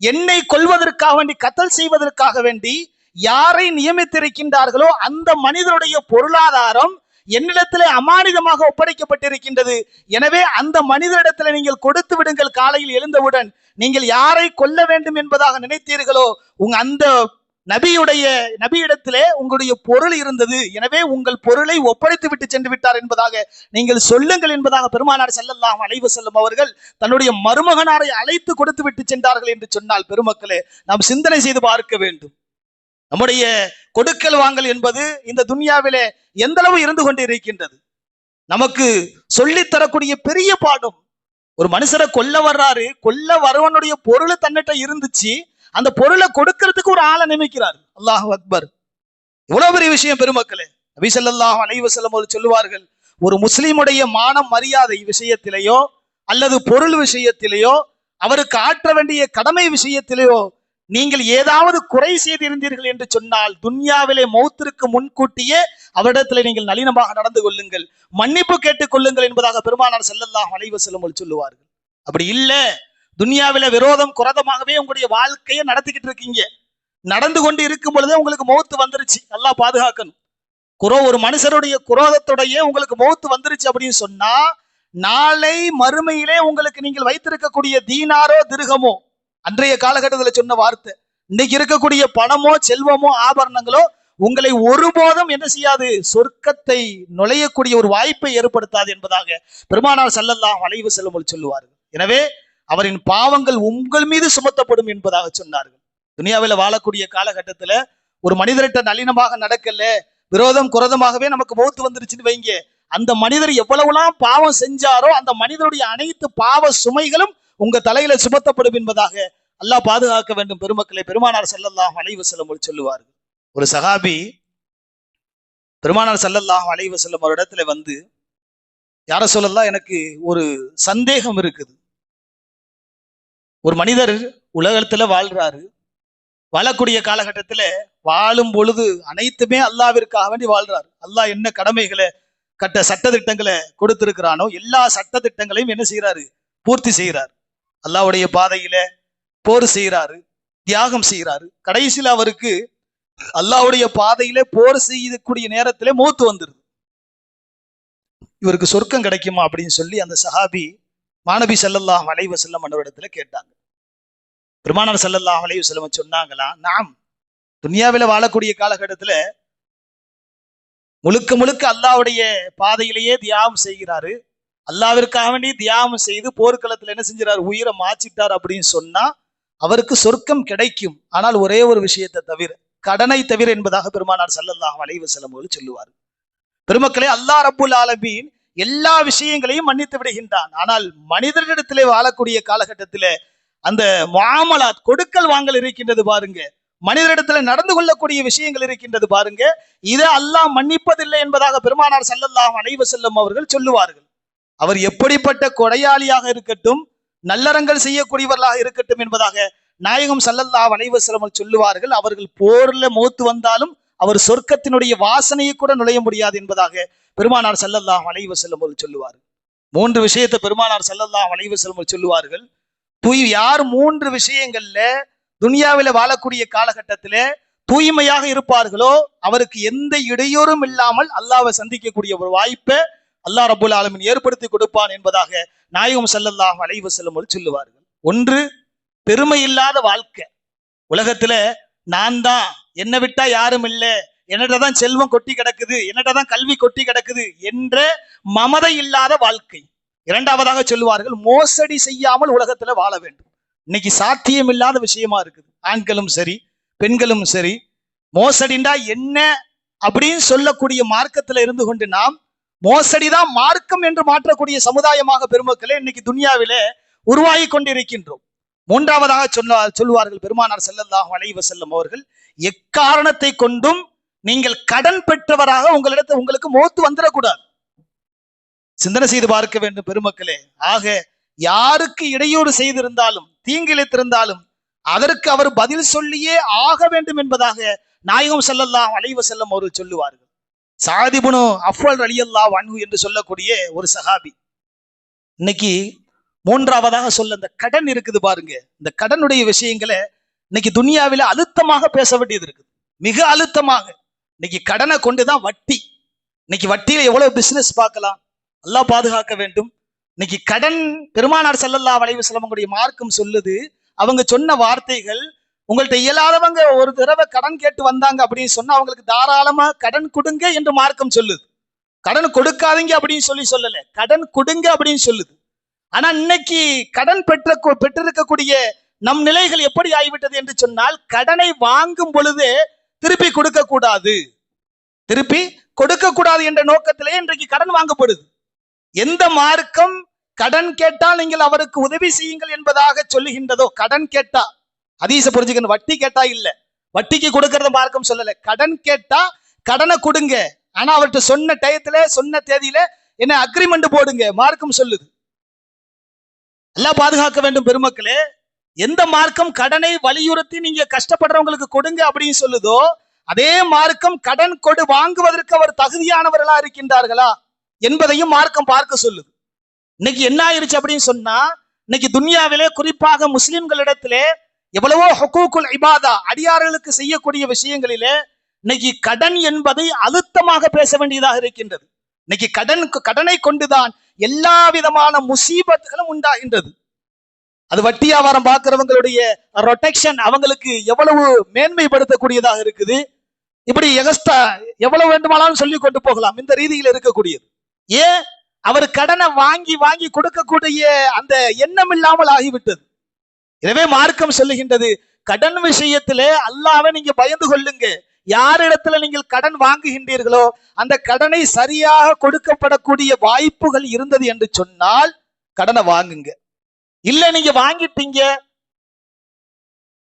என்னை கொல்வதற்காக வேண்டி, கத்தல் செய்வதற்காக வேண்டி யாரை நியமித்திருக்கின்றார்களோ அந்த மனிதனுடைய பொருளாதாரம் என்னிடத்திலே அமானிதமாக ஒப்படைக்கப்பட்டிருக்கின்றது. எனவே அந்த மனிதரிடத்தில் நீங்கள் கொடுத்து விடுங்கள். காலையில் எழுந்தவுடன் நீங்கள் யாரை கொல்ல வேண்டும் என்பதாக நினைத்தீர்களோ அந்த நபியிடத்திலே உங்களுடைய பொருள் இருந்தது, எனவே உங்கள் பொருளை ஒப்படைத்து விட்டு சென்று விட்டார் என்பதாக நீங்கள் சொல்லுங்கள் என்பதாக பெருமானார் ஸல்லல்லாஹு அலைஹி வஸல்லம் அவர்கள் தன்னுடைய மருமகனாரை அழைத்து கொடுத்து விட்டு சென்றார்கள் என்று சொன்னால், பெருமக்களே, நாம் சிந்தனை செய்து பார்க்க வேண்டும். நம்முடைய கொடுக்கல் வாங்கல் என்பது இந்த துன்யாவிலே எந்த அளவு இருந்து கொண்டு இருக்கின்றது, நமக்கு சொல்லித் தரக்கூடிய பெரிய பாடம். ஒரு மனுஷரை கொல்ல வர்றாரு, கொல்ல வரவனுடைய பொருள் தன்னிட்ட இருந்துச்சு, அந்த பொருளை கொடுக்கிறதுக்கு ஒரு ஆளை நியமிக்கிறார். அல்லாஹு அக்பர், இவ்வளவு பெரிய விஷயம் பெருமக்களே. நபி ஸல்லல்லாஹு அலைஹி வஸல்லம் சொல்லுவார்கள், ஒரு முஸ்லிமுடைய மானம் மரியாதை விஷயத்திலேயோ அல்லது பொருள் விஷயத்திலேயோ அவருக்கு ஆற்ற வேண்டிய கடமை விஷயத்திலேயோ நீங்கள் ஏதாவது குறை செய்திருந்தீர்கள் என்று சொன்னால், துன்யாவிலே மௌத்திற்கு முன்கூட்டியே அவரிடத்திலே நீங்கள் நளினமாக நடந்து கொள்ளுங்கள், மன்னிப்பு கேட்டுக் கொள்ளுங்கள் என்பதாக பெருமானார் ஸல்லல்லாஹு அலைஹி வஸல்லம் சொல்லுவார்கள். அப்படி இல்ல, துன்யாவில விரோதம் குரோதமாகவே உங்களுடைய வாழ்க்கையை நடத்திக்கிட்டு இருக்கீங்க, நடந்து கொண்டு இருக்கும் பொழுதே உங்களுக்கு மௌத்து வந்துருச்சு, அல்லாஹ் பாதுகாக்கணும். ஒரு மனுஷருடைய குரோதத்துடைய உங்களுக்கு மௌத்து வந்துருச்சு அப்படின்னு சொன்னா, நாளை மறுமையிலே உங்களுக்கு நீங்கள் வைத்திருக்கக்கூடிய தீனாரோ திருகமோ, அன்றைய காலகட்டத்தில் சொன்ன வார்த்தை, இன்னைக்கு இருக்கக்கூடிய பணமோ செல்வமோ ஆபரணங்களோ உங்களை ஒருபோதும் என்ன செய்யாது, சொர்க்கத்தை நுழையக்கூடிய ஒரு வாய்ப்பை ஏற்படுத்தாது என்பதாக பெருமானார் ஸல்லல்லாஹு அலைஹி வஸல்லம் சொல்லுவார்கள். எனவே அவரின் பாவங்கள் உங்கள் மீது சுமத்தப்படும் என்பதாக சொன்னார்கள். துனியாவில் வாழக்கூடிய காலகட்டத்துல ஒரு மனிதர்கிட்ட நளினமாக நடக்கல, விரோதம் குரோதமாகவே நமக்கு மௌத்து வந்துருச்சுன்னு வைங்க, அந்த மனிதர் எவ்வளவுலாம் பாவம் செஞ்சாரோ அந்த மனிதனுடைய அனைத்து பாவ சுமைகளும் உங்க தலையில சுமத்தப்படும் என்பதாக அல்லாஹ் பாதுகாக்க வேண்டும். பெருமக்களை, பெருமானார் ஸல்லல்லாஹு அலைஹி வஸல்லம் சொல்லுவார்கள், ஒரு சஹாபி பெருமானார் ஸல்லல்லாஹு அலைஹி வஸல்லம் ஒரு இடத்துல வந்து, யார சொல்லலாம், எனக்கு ஒரு சந்தேகம் இருக்குது. ஒரு மனிதர் உலகத்துல வாழ்றாரு, வாழக்கூடிய காலகட்டத்துல வாழும் பொழுது அனைத்துமே அல்லாவிற்காக வேண்டி வாழ்றாரு. அல்லாஹ் என்ன கடமைகளை சட்ட திட்டங்களை கொடுத்திருக்கிறானோ எல்லா சட்ட திட்டங்களையும் என்ன செய்யறாரு, பூர்த்தி செய்கிறார். அல்லாஹ்வுடைய பாதையில போர் செய்யறாரு, தியாகம் செய்யறாரு. கடைசியில் அவருக்கு அல்லாஹ்வுடைய பாதையில போர் செய்யக்கூடிய நேரத்திலே மௌத் வந்துருது. இவருக்கு சொர்க்கம் கிடைக்குமா அப்படின்னு சொல்லி அந்த சஹாபி மாநபி ஸல்லல்லாஹு அலைஹி வஸல்லம் அன்னவரிடத்துல கேட்டாங்க. பெருமானார் ஸல்லல்லாஹு அலைஹி வஸல்லம் சொன்னாங்களா, நாம் துன்யாவில வாழக்கூடிய காலகட்டத்துல முழுக்க முழுக்க அல்லாஹ்வுடைய பாதையிலேயே தியாகம் செய்கிறாரு. அல்லாஹ்விற்காக வேண்டி தியாகம் செய்து போர்க்களத்துல என்ன செஞ்சாரு, உயிரை மாச்சிட்டார் அப்படின்னு சொன்னா அவருக்கு சொர்க்கம் கிடைக்கும். ஆனால் ஒரே ஒரு விஷயத்தை தவிர, கடனை தவிர என்பதாக பெருமானார் ஸல்லல்லாஹு அலைஹி வஸல்லம் அவர்கள் சொல்லுவார். பெருமக்களே, அல்லாஹ் ரப்புல் ஆலமீன் எல்லா விஷயங்களையும் மன்னித்து விடுகின்றான். ஆனால் மனிதர்களிடத்திலே வாழக்கூடிய காலகட்டத்திலே அந்த முஆமலாத், கொடுக்கல் வாங்கல் இருக்கின்றது பாருங்க, மனிதரிடத்துல நடந்து கொள்ளக்கூடிய விஷயங்கள் இருக்கின்றது பாருங்க, இதை அல்லாஹ் மன்னிப்பதில்லை என்பதாக பெருமானார் ஸல்லல்லாஹு அலைஹி வஸல்லம் அவர்கள் சொல்லுவார்கள். அவர் எப்படிப்பட்ட கொடையாளியாக இருக்கட்டும், நல்லறங்கள் செய்யக்கூடியவர்களாக இருக்கட்டும் என்பதாக நாயகம் ஸல்லல்லாஹு அலைஹி வஸல்லம் சொல்லுவார்கள். அவர்கள் போர்ல மௌத் வந்தாலும் அவர் சொர்க்கத்தினுடைய வாசனையை கூட நுழைய முடியாது என்பதாக பெருமானார் ஸல்லல்லாஹு அலைஹி வஸல்லம் சொல்லுவார்கள். 3 விஷயத்தை பெருமானார் ஸல்லல்லாஹு அலைஹி வஸல்லம் சொல்லுவார்கள். யார் 3 விஷயங்கள்ல துனியாவில வாழக்கூடிய காலகட்டத்திலே தூய்மையாக இருப்பார்களோ அவருக்கு எந்த இடையூறும் இல்லாமல் அல்லாஹ்வை சந்திக்கக்கூடிய ஒரு வாய்ப்பை அல்லாஹ் ரப்புல் ஆலமீன் ஏற்படுத்தி கொடுப்பான் என்பதாக நாயகம் ஸல்லல்லாஹு அலைஹி வஸல்லம் சொல்லுவார்கள். 1, பெருமை இல்லாத வாழ்க்கை. உலகத்துல நான் தான், என்னை விட்டா யாரும் இல்லை, என்னிடதான் செல்வம் கொட்டி கிடக்குது, என்னிடதான் கல்வி கொட்டி கிடக்குது என்ற மமதை இல்லாத வாழ்க்கை. 2வதாக சொல்லுவார்கள், மோசடி செய்யாமல் உலகத்துல வாழ வேண்டும். இன்னைக்கு சாத்தியம் இல்லாத விஷயமா இருக்குது. ஆண்களும் சரி பெண்களும் சரி, மோசடிண்டா என்ன அப்படின்னு சொல்லக்கூடிய மார்க்கத்துல இருந்து கொண்டு நாம் மோசடிதான் மார்க்கம் என்று மாற்றக்கூடிய சமுதாயமாக பெருமக்களே இன்னைக்கு துனியாவிலே உருவாகி கொண்டிருக்கின்றோம். 3வதாக சொல்லுவார்கள் பெருமானார் ஸல்லல்லாஹு அலைஹி வஸல்லம் அவர்கள், எக்காரணத்தை கொண்டும் நீங்கள் கடன் பெற்றவராக உங்களுக்கு மௌத் வந்துடக்கூடாது. சிந்தனை செய்து பார்க்க வேண்டும் பெருமக்களே. ஆக யாருக்கு இடையூறு செய்திருந்தாலும், தீங்கிழைத்திருந்தாலும் அதற்கு அவர் பதில் சொல்லியே ஆக வேண்டும் என்பதாக நாயகம் ஸல்லல்லாஹு அலைஹி வஸல்லம் அவர்கள் சொல்லுவார்கள். ஸஅத் இப்னு அஃவல் ரலியல்லாஹு அன்ஹு என்று சொல்லக்கூடிய ஒரு சஹாபி. இன்னைக்கு 3வதாக சொல்ல, இந்த கடன் இருக்குது பாருங்க, இந்த கடனுடைய விஷயங்களை இன்னைக்கு துனியாவில அழுத்தமாக பேச வேண்டியது இருக்குது, மிக அழுத்தமாக. இன்னைக்கு கடனை கொண்டுதான் வட்டி. இன்னைக்கு வட்டியில எவ்வளவு பிசினஸ் பார்க்கலாம், அல்லாஹ் பாதுகாக்க வேண்டும். இன்னைக்கு கடன், பெருமானார் ஸல்லல்லாஹு அலைஹி வஸல்லம் மார்க்கம் சொல்லுது, அவங்க சொன்ன வார்த்தைகள், உங்கள்ட்ட இயலாதவங்க ஒரு தடவை கடன் கேட்டு வந்தாங்க அப்படின்னு சொன்னா அவங்களுக்கு தாராளமா கடன் கொடுங்க என்று மார்க்கம் சொல்லுது. கடன் கொடுக்காதீங்க அப்படின்னு சொல்லல, கடன் கொடுங்க அப்படின்னு சொல்லுது. ஆனா இன்னைக்கு கடன் பெற்றிருக்கக்கூடிய நம் நிலைகள் எப்படி ஆகிவிட்டது என்று சொன்னால், கடனை வாங்கும் பொழுது திருப்பி கொடுக்க கூடாது என்ற நோக்கத்திலே இன்றைக்கு கடன் வாங்கப்படுது. எந்த மார்க்கம் கடன் கேட்டால் நீங்கள் அவருக்கு உதவி செய்யுங்கள் என்பதாக சொல்லுகின்றதோ, கடன் கேட்டா, ஹதீஸை புரிஞ்சுக்கணும், வட்டி கேட்டா இல்ல, வட்டிக்கு கொடுக்கறத மார்க்கம் சொல்லல. கடன் கேட்டா கடனை கொடுங்க, ஆனா அவர்கிட்ட சொன்ன டயத்துல சொன்ன தேதியில என்ன அக்ரிமெண்ட் போடுங்க, மார்க்கம் சொல்லுது. எல்லாம் பாதுகாக்க வேண்டும் பெருமக்களே. எந்த மார்க்கம் கடனை வலியுறுத்தி நீங்க கஷ்டப்படுறவங்களுக்கு கொடுங்க அப்படின்னு சொல்லுதோ, அதே மார்க்கம் கடன் வாங்குவதற்கு அவர் தகுதியானவர்களா இருக்கின்றார்களா என்பதையும் மார்க்கம் பார்க்க சொல்லுது. இன்னைக்கு என்ன ஆயிருச்சு அப்படின்னு சொன்னா, இன்னைக்கு துன்யாவிலே குறிப்பாக முஸ்லிம்களிடத்திலே எவ்வளவோ ஹுகூக்குல் இபாதா, அடியார்களுக்கு செய்யக்கூடிய விஷயங்களிலே இன்னைக்கு கடன் என்பதை அழுத்தமாக பேச வேண்டியதாக இருக்கின்றது. இன்னைக்கு கடனை கொண்டுதான் எல்லா விதமான முசீபத்துகளும் உண்டாகின்றது. அது வட்டி வியாபாரம் பார்க்கிறவங்களுடைய ரொட்டேஷன் அவங்களுக்கு எவ்வளவு மேன்மைப்படுத்தக்கூடியதாக இருக்குது. இப்படி எகஸ்ட்ரா எவ்வளவு வேண்டுமானாலும் சொல்லி கொண்டு போகலாம், இந்த ரீதியில் இருக்கக்கூடியது. ஏன் அவர் கடனை வாங்கி கொடுக்கக்கூடிய அந்த எண்ணம் இல்லாமல் ஆகிவிட்டது. எனவே மார்க்கம் சொல்லுகின்றது, கடன் விஷயத்திலே அல்லாஹ்வை நீங்க பயந்து கொள்ளுங்க. யாரிடத்துல நீங்கள் கடன் வாங்குகின்றீர்களோ அந்த கடனை சரியாக கொடுக்கப்படக்கூடிய வாய்ப்புகள் இருந்தது என்று சொன்னால் கடனை வாங்குங்க. இல்ல நீங்க வாங்கிட்டீங்க,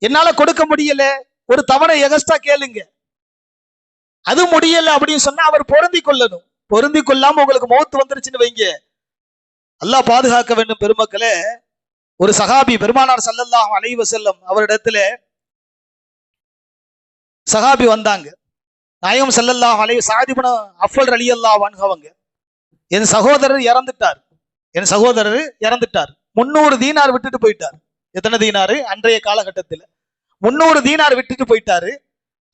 என்னால கொடுக்க முடியல, ஒரு தவணை எகஸ்ட்ரா கேளுங்க. அது முடியல அப்படின்னு சொன்னா அவர் பொருந்தி கொள்ளணும். பொருந்தி கொள்ளாம உங்களுக்கு மௌத்து வந்துருச்சுன்னு வைங்க, அல்லாஹ் பாதுகாக்க வேண்டும். பெருமக்களே, ஒரு சஹாபி பெருமானார் ஸல்லல்லாஹு அலைஹி வஸல்லம் அவரிடத்துல சஹாபி வந்தாங்க. நாயகம் ஸல்லல்லாஹு அலைஹி சஅத் இப்னு அஃபல் ரலியல்லாஹு அன்ஹு அவங்க, என் சகோதரர் இறந்துட்டார், என் சகோதரர் இறந்துட்டார், 300 தீனார் விட்டுட்டு போயிட்டார். எத்தனை தீனாரு? அன்றைய காலகட்டத்தில் 300 தீனார் விட்டுட்டு போயிட்டாரு.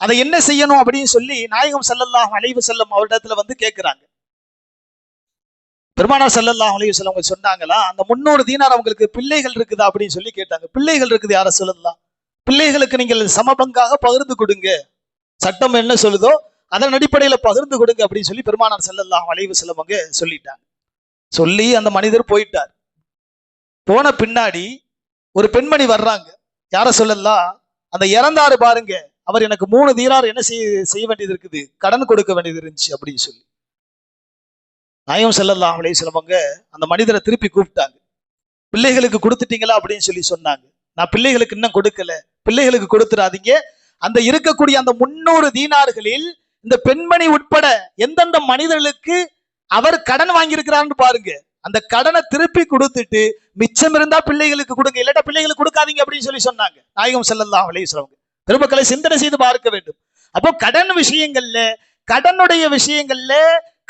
அதை என்ன செய்யணும் அப்படின்னு சொல்லி நாயகம் ஸல்லல்லாஹு அலைஹி வஸல்லம் அவரிடத்துல வந்து கேட்கிறாங்க. பெருமானார் ஸல்லல்லாஹு அலைஹி வஸல்லம் அவங்க சொன்னாங்களா, அந்த 300 தீனார் அவங்களுக்கு பிள்ளைகள் இருக்குதா அப்படின்னு சொல்லி கேட்டாங்க. பிள்ளைகள் இருக்குது யார சொல்லலாம், பிள்ளைகளுக்கு நீங்கள் சமபங்காக பகிர்ந்து கொடுங்க, சட்டம் என்ன சொல்லுதோ அதன் அடிப்படையில பகிர்ந்து கொடுங்க அப்படின்னு சொல்லி பெருமானார் ஸல்லல்லாஹு அலைஹி வஸல்லம் அவங்க சொல்லிட்டாங்க. சொல்லி அந்த மனிதர் போயிட்டார். போன பின்னாடி ஒரு பெண்மணி வர்றாங்க. யார சொல்லலாம், அந்த இறந்தாரு பாருங்க, அவர் எனக்கு 3 தீனார் என்ன செய்ய வேண்டியது இருக்குது, கடன் கொடுக்க வேண்டியது இருந்துச்சு அப்படின்னு சொல்லி நாயகம் ஸல்லல்லாஹு அலைஹி வஸல்லம் அவங்க அந்த மனிதரை திருப்பி கூப்பிட்டாங்க. பிள்ளைகளுக்கு கொடுத்துட்டீங்களா அப்படின்னு சொல்லி சொன்னாங்க. நான் பிள்ளைகளுக்கு இன்னும் கொடுக்கல, பிள்ளைகளுக்கு கொடுத்துடாதீங்க. அந்த இருக்கக்கூடிய அந்த 300 தீனார்களில் இந்த பெண்மணி உட்பட எந்தெந்த மனிதர்களுக்கு அவர் கடன் வாங்கியிருக்கிறான்னு பாருங்க, அந்த கடனை திருப்பி கொடுத்துட்டு மிச்சம் இருந்தா பிள்ளைகளுக்கு கொடுங்க, இல்லாட்டா பிள்ளைகளுக்கு கொடுக்காதீங்க அப்படின்னு சொல்லி சொன்னாங்க நாயகம் ஸல்லல்லாஹு அலைஹி வஸல்லம். பெருமக்களை சிந்தனை செய்து பார்க்க வேண்டும். அப்போ கடன் விஷயங்கள்ல, கடனுடைய விஷயங்கள்ல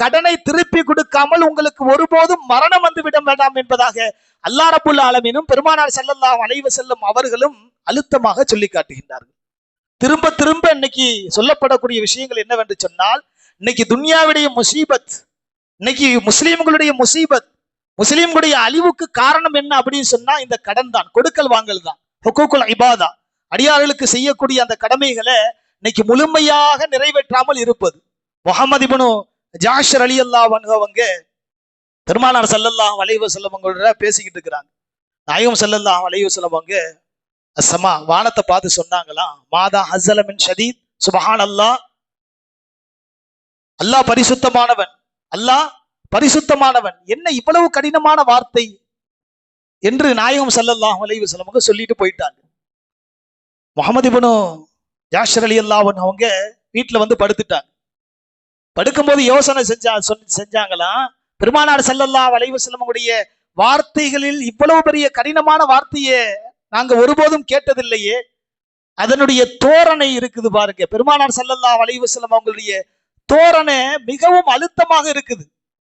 கடனை திருப்பி கொடுக்காமல் உங்களுக்கு ஒருபோதும் மரணம் வந்து விட வேண்டாம் என்பதாக அல்லாஹ் ரப்புல் ஆலமீனும் பெருமானார் ஸல்லல்லாஹு அலைஹி வஸல்லம் அவர்களும் அழுத்தமாக சொல்லி காட்டுகின்றார்கள். திரும்ப திரும்ப இன்னைக்கு சொல்லப்படக்கூடிய விஷயங்கள் என்னவென்று சொன்னால், இன்னைக்கு துன்யாவுடைய முசீபத், இன்னைக்கு முஸ்லீம்களுடைய முசீபத், முஸ்லீம்களுடைய அழிவுக்கு காரணம் என்ன அப்படின்னு சொன்னா இந்த கடன் தான், கொடுக்கல் வாங்கல் தான். ஹுக்கூக்குல் இபாதா, அடியார்களுக்கு செய்யக்கூடிய அந்த கடமைகளை இன்னைக்கு முழுமையாக நிறைவேற்றாமல் இருப்பது. முஹம்மது இப்னு ஜாஷ் ரலியல்லாஹு அன்ஹு அவங்க பெருமானார் ஸல்லல்லாஹு அலைஹி வஸல்லம் அவங்களோட பேசிக்கிட்டு இருக்கிறாங்க. நாயகம் ஸல்லல்லாஹு அலைஹி வஸல்லம் அவங்க அஸ்ஸமா வானத்தை பார்த்து சொன்னாங்களாம், மாதா ஹஸல மின் ஷதீத் சுப்ஹானல்லாஹ், அல்லாஹ் பரிசுத்தமானவன், அல்லாஹ் பரிசுத்தமானவன், என்ன இவ்வளவு கடினமான வார்த்தை என்று நாயகம் ஸல்லல்லாஹு அலைஹி வஸல்லம் அவங்க சொல்லிட்டு போயிட்டாங்க. முஹம்மது இப்னு ஜாஷ் ரலியல்லாஹு அன்ஹு அவங்க வீட்டுல வந்து படுத்துட்டாங்க. படுக்கும்போது யோசனை செஞ்சாங்களாம், பெருமானார் ஸல்லல்லாஹு அலைஹி வஸல்லம் உடைய வார்த்தைகளில் இவ்வளவு பெரிய கடினமான வார்த்தையை நாங்க ஒருபோதும் கேட்டதில்லையே. அதனுடைய தோரணை இருக்குது பாருங்க, பெருமானார் ஸல்லல்லாஹு அலைஹி வஸல்லம் அவங்களுடைய தோரணை மிகவும் அழுத்தமாக இருக்குது.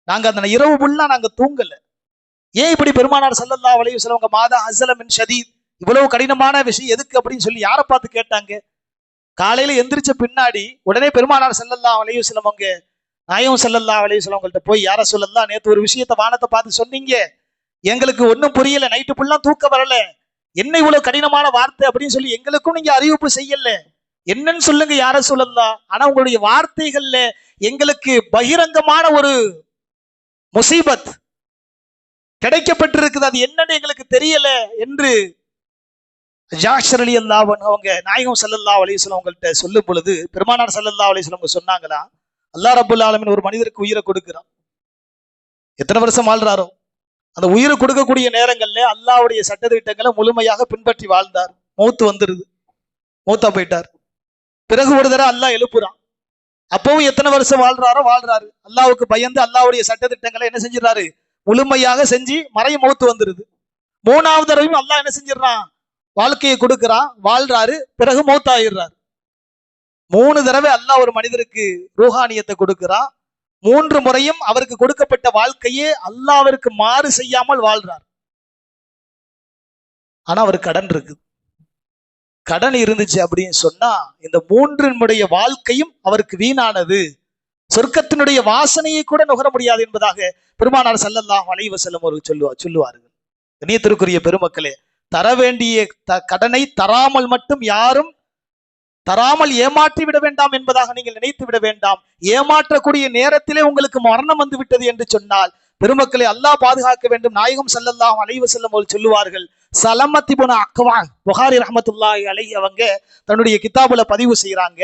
நாங்க அந்த இரவு ஃபுல்லா நாங்க தூங்கல. ஏன் இப்படி பெருமானார் ஸல்லல்லாஹு அலைஹி வஸல்லம் அவங்க மாதா ஹஸல மின் ஷதீத், இவ்வளவு கடினமான விஷயம் எதுக்கு அப்படின்னு சொல்லி யாரை பார்த்து கேட்டாங்க? காலையில எந்திரிச்ச பின்னாடி உடனே பெருமானார் ஸல்லல்லாஹு அலைஹி வஸல்லம் அவங்க நாயகம் ஸல்லல்லாஹு அலைஹி வஸல்லம் அவங்கள்ட்ட போய், யார சொல்லலாம், நேத்து ஒரு விஷயத்தை வானத்தை பார்த்து சொன்னீங்க, எங்களுக்கு ஒன்றும் புரியல, நைட்டு ஃபுல்லா தூக்கம் வரல, என்ன இவ்வளவு கடினமான வார்த்தை அப்படின்னு சொல்லி எங்களுக்கும் நீங்க அறிவிப்பு செய்யல, என்னன்னு சொல்லுங்க யார சொல்லலாம். ஆனா உங்களுடைய வார்த்தைகள்ல எங்களுக்கு பகிரங்கமான ஒரு முசீபத் கிடைக்கப்பட்டிருக்குது, அது என்னன்னு எங்களுக்கு தெரியல என்று ஜாஷ் ரலியல்லாஹு அன்ஹு அவங்க நாயகம் ஸல்லல்லாஹு அலைஹி வஸல்லம் அவங்கள்ட்ட சொல்லும் பொழுது பெருமானார் ஸல்லல்லாஹு அலைஹி வஸல்லம் அவங்க சொன்னாங்களா, அல்லாஹ் ரப்புல் ஆலமீன் ஒரு மனிதருக்கு உயிரை கொடுக்கிறான், எத்தனை வருஷம் வாழ்றாரோ அந்த உயிரை கொடுக்கக்கூடிய நேரங்கள்ல அல்லாஹ்வுடைய சட்டதிட்டங்களை முழுமையாக பின்பற்றி வாழ்ந்தார். மௌத்து வந்துருது, மௌத்தா போயிட்டார். பிறகு ஒரு தடவை அல்லாஹ் எழுப்புறான். அப்பவும் எத்தனை வருஷம் வாழ்றாரோ வாழ்றாரு, அல்லாஹ்வுக்கு பயந்து அல்லாஹ்வுடைய சட்டதிட்டங்களை என்ன செஞ்சிடறாரு, முழுமையாக செஞ்சு மறைய மௌத்து வந்துருது. 3வது தடவையும் அல்லாஹ் என்ன செஞ்சிடறான், வாழ்க்கையை கொடுக்கிறான், வாழ்றாரு, பிறகு மௌத்தாயிடுறாரு. 3 தடவை அல்லாஹ் ஒரு மனிதருக்கு ரூஹானியத்தை கொடுக்கிறான். 3 முறையும் அவருக்கு கொடுக்கப்பட்ட வாழ்க்கையே அல்லாஹ்விற்கு மாறு செய்யாமல் வாழ்றார். ஆனா அவருக்கு கடன் இருக்கு. கடன் இருந்துச்சு அப்படின்னு சொன்னா இந்த 3 வாழ்க்கையும் அவருக்கு வீணானது, சொர்க்கத்தினுடைய வாசனையை கூட நுகர முடியாது என்பதாக பெருமானார் ஸல்லல்லாஹு அலைஹி வஸல்லம் அவர்கள் சொல்லுவார்கள். கண்ணியத்திற்குரிய பெருமக்களே, தர வேண்டிய கடனை தராமல் மட்டும் யாரும் தராமல் ஏமாற்றி விட வேண்டாம் என்பதாக நீங்கள் நினைத்து விட வேண்டாம். ஏமாற்றக்கூடிய நேரத்திலே உங்களுக்கு மரணம் வந்து விட்டது என்று சொன்னால் பெருமக்களை அல்லாஹ் பாதுகாக்க வேண்டும். நாயகம் ஸல்லல்லாஹு அலைஹி வஸல்லம் அவர்கள் சொல்லுவார்கள், சலமத் இப்னு அக்வா, புகாரி ரஹ்மத்துல்லாஹி அலைஹி அவங்க தன்னுடைய கிதாபுல பதிவு செய்யறாங்க.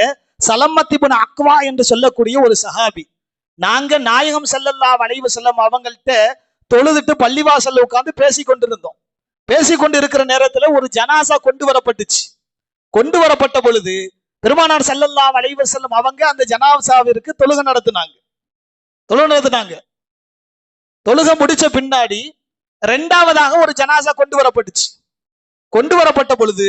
சலமத் இப்னு அக்வா என்று சொல்லக்கூடிய ஒரு சஹாபி, நாங்க நாயகம் ஸல்லல்லாஹு அலைஹி வஸல்லம் அவங்கள்ட்ட தொழுதுட்டு பள்ளிவாசல்ல உட்கார்ந்து பேசி கொண்டிருந்தோம். பேசி கொண்டு இருக்கிற நேரத்துல ஒரு ஜனாசா கொண்டு வரப்பட்டுச்சு. கொண்டு வரப்பட்ட பொழுது பெருமானார் ஸல்லல்லாஹு அலைஹி வஸல்லம் அவங்க அந்த ஜனாசாவிற்கு தொழுகை நடத்தினாங்க. தொழுகை முடிச்ச பின்னாடி இரண்டாவதாக ஒரு ஜனாசா கொண்டு வரப்பட்டுச்சு. கொண்டு வரப்பட்ட பொழுது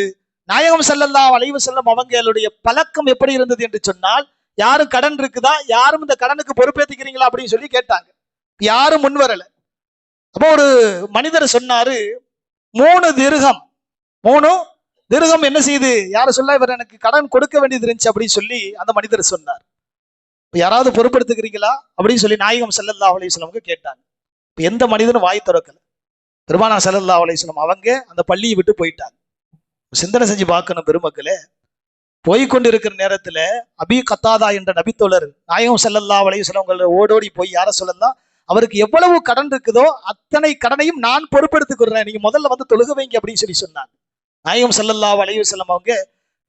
நாயகம் ஸல்லல்லாஹு அலைஹி வஸல்லம் அவங்களுடைய பழக்கம் எப்படி இருந்தது என்று சொன்னால், யாரும் கடன் இருக்குதா, யாரும் இந்த கடனுக்கு பொறுப்பேற்றுக்கிறீங்களா அப்படின்னு சொல்லி கேட்டாங்க. யாரும் முன் வரல. அப்போ ஒரு மனிதர் சொன்னாரு, 3 திர்ஹம் என்ன செய்யுது, யார சொல்ல இவர் எனக்கு கடன் கொடுக்க வேண்டியது இருந்துச்சு அப்படின்னு சொல்லி அந்த மனிதர் சொன்னார். யாராவது பொறுப்பெடுத்துக்கிறீங்களா அப்படின்னு சொல்லி நாயகம் ஸல்லல்லாஹு அலைஹி வஸல்லம் கேட்டாங்க. எந்த மனிதனும் வாய் திறக்கல. பெருமானார் ஸல்லல்லாஹு அலைஹி வஸல்லம் அவங்க அந்த பள்ளியை விட்டு போயிட்டாங்க. சிந்தனை செஞ்சு பார்க்கணும் பெருமக்களே. போய்கொண்டிருக்கிற நேரத்துல அபீ கத்தாதா என்ற நபித்தோழர் நாயகம் ஸல்லல்லாஹு அலைஹி வஸல்லம் ஓடோடி போய் யார சொல்லலாம், அவருக்கு எவ்வளவு கடன் இருக்குதோ அத்தனை கடனையும் நான் பொறுப்பெடுத்துக்கிறேன், நீங்க முதல்ல வந்து தொழுக வைங்க அப்படின்னு சொல்லி சொன்னாங்க. நாயகம் ஸல்லல்லாஹு அலைஹி வஸல்லம் அவங்க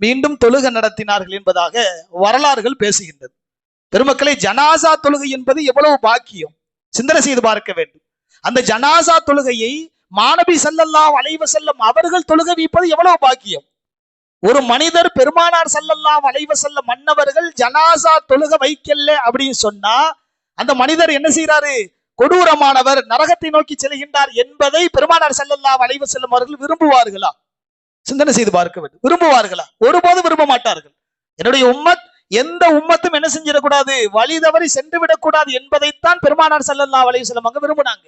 மீண்டும் தொழுகை நடத்தினார்கள் என்பதாக வரலாறுகள் பேசுகின்றது. பெருமக்களை, ஜனாசா தொழுகை என்பது எவ்வளவு பாக்கியம், சிந்தனை செய்து பார்க்க வேண்டும். அந்த ஜனாசா தொழுகையை மாநபி ஸல்லல்லாஹு அலைஹி வஸல்லம் அவர்கள் தொழுகை வைப்பது எவ்வளவு பாக்கியம். ஒரு மனிதர் பெருமானார் ஸல்லல்லாஹு அலைஹி வஸல்லம் மன்னவர்கள் ஜனாசா தொழுகை வைக்கல அப்படின்னு சொன்னா அந்த மனிதர் என்ன செய்யறாரு, கொடூரமானவர், நரகத்தை நோக்கி செல்கின்றார் என்பதை பெருமானார் ஸல்லல்லாஹு அலைஹி வஸல்லம் அவர்கள் விரும்புவார்களா? சிந்தனை செய்து பார்க்க வேண்டும். விரும்புவார்களா? ஒருபோதும் விரும்ப மாட்டார்கள். என்னுடைய உம்மத் எந்த உம்மத்தும் என்ன செஞ்சிடக்கூடாது, வழி தவறி சென்று விடக்கூடாது என்பதைத்தான் பெருமானார் ஸல்லல்லாஹு அலைஹி வஸல்லம் அங்க விரும்பினாங்க.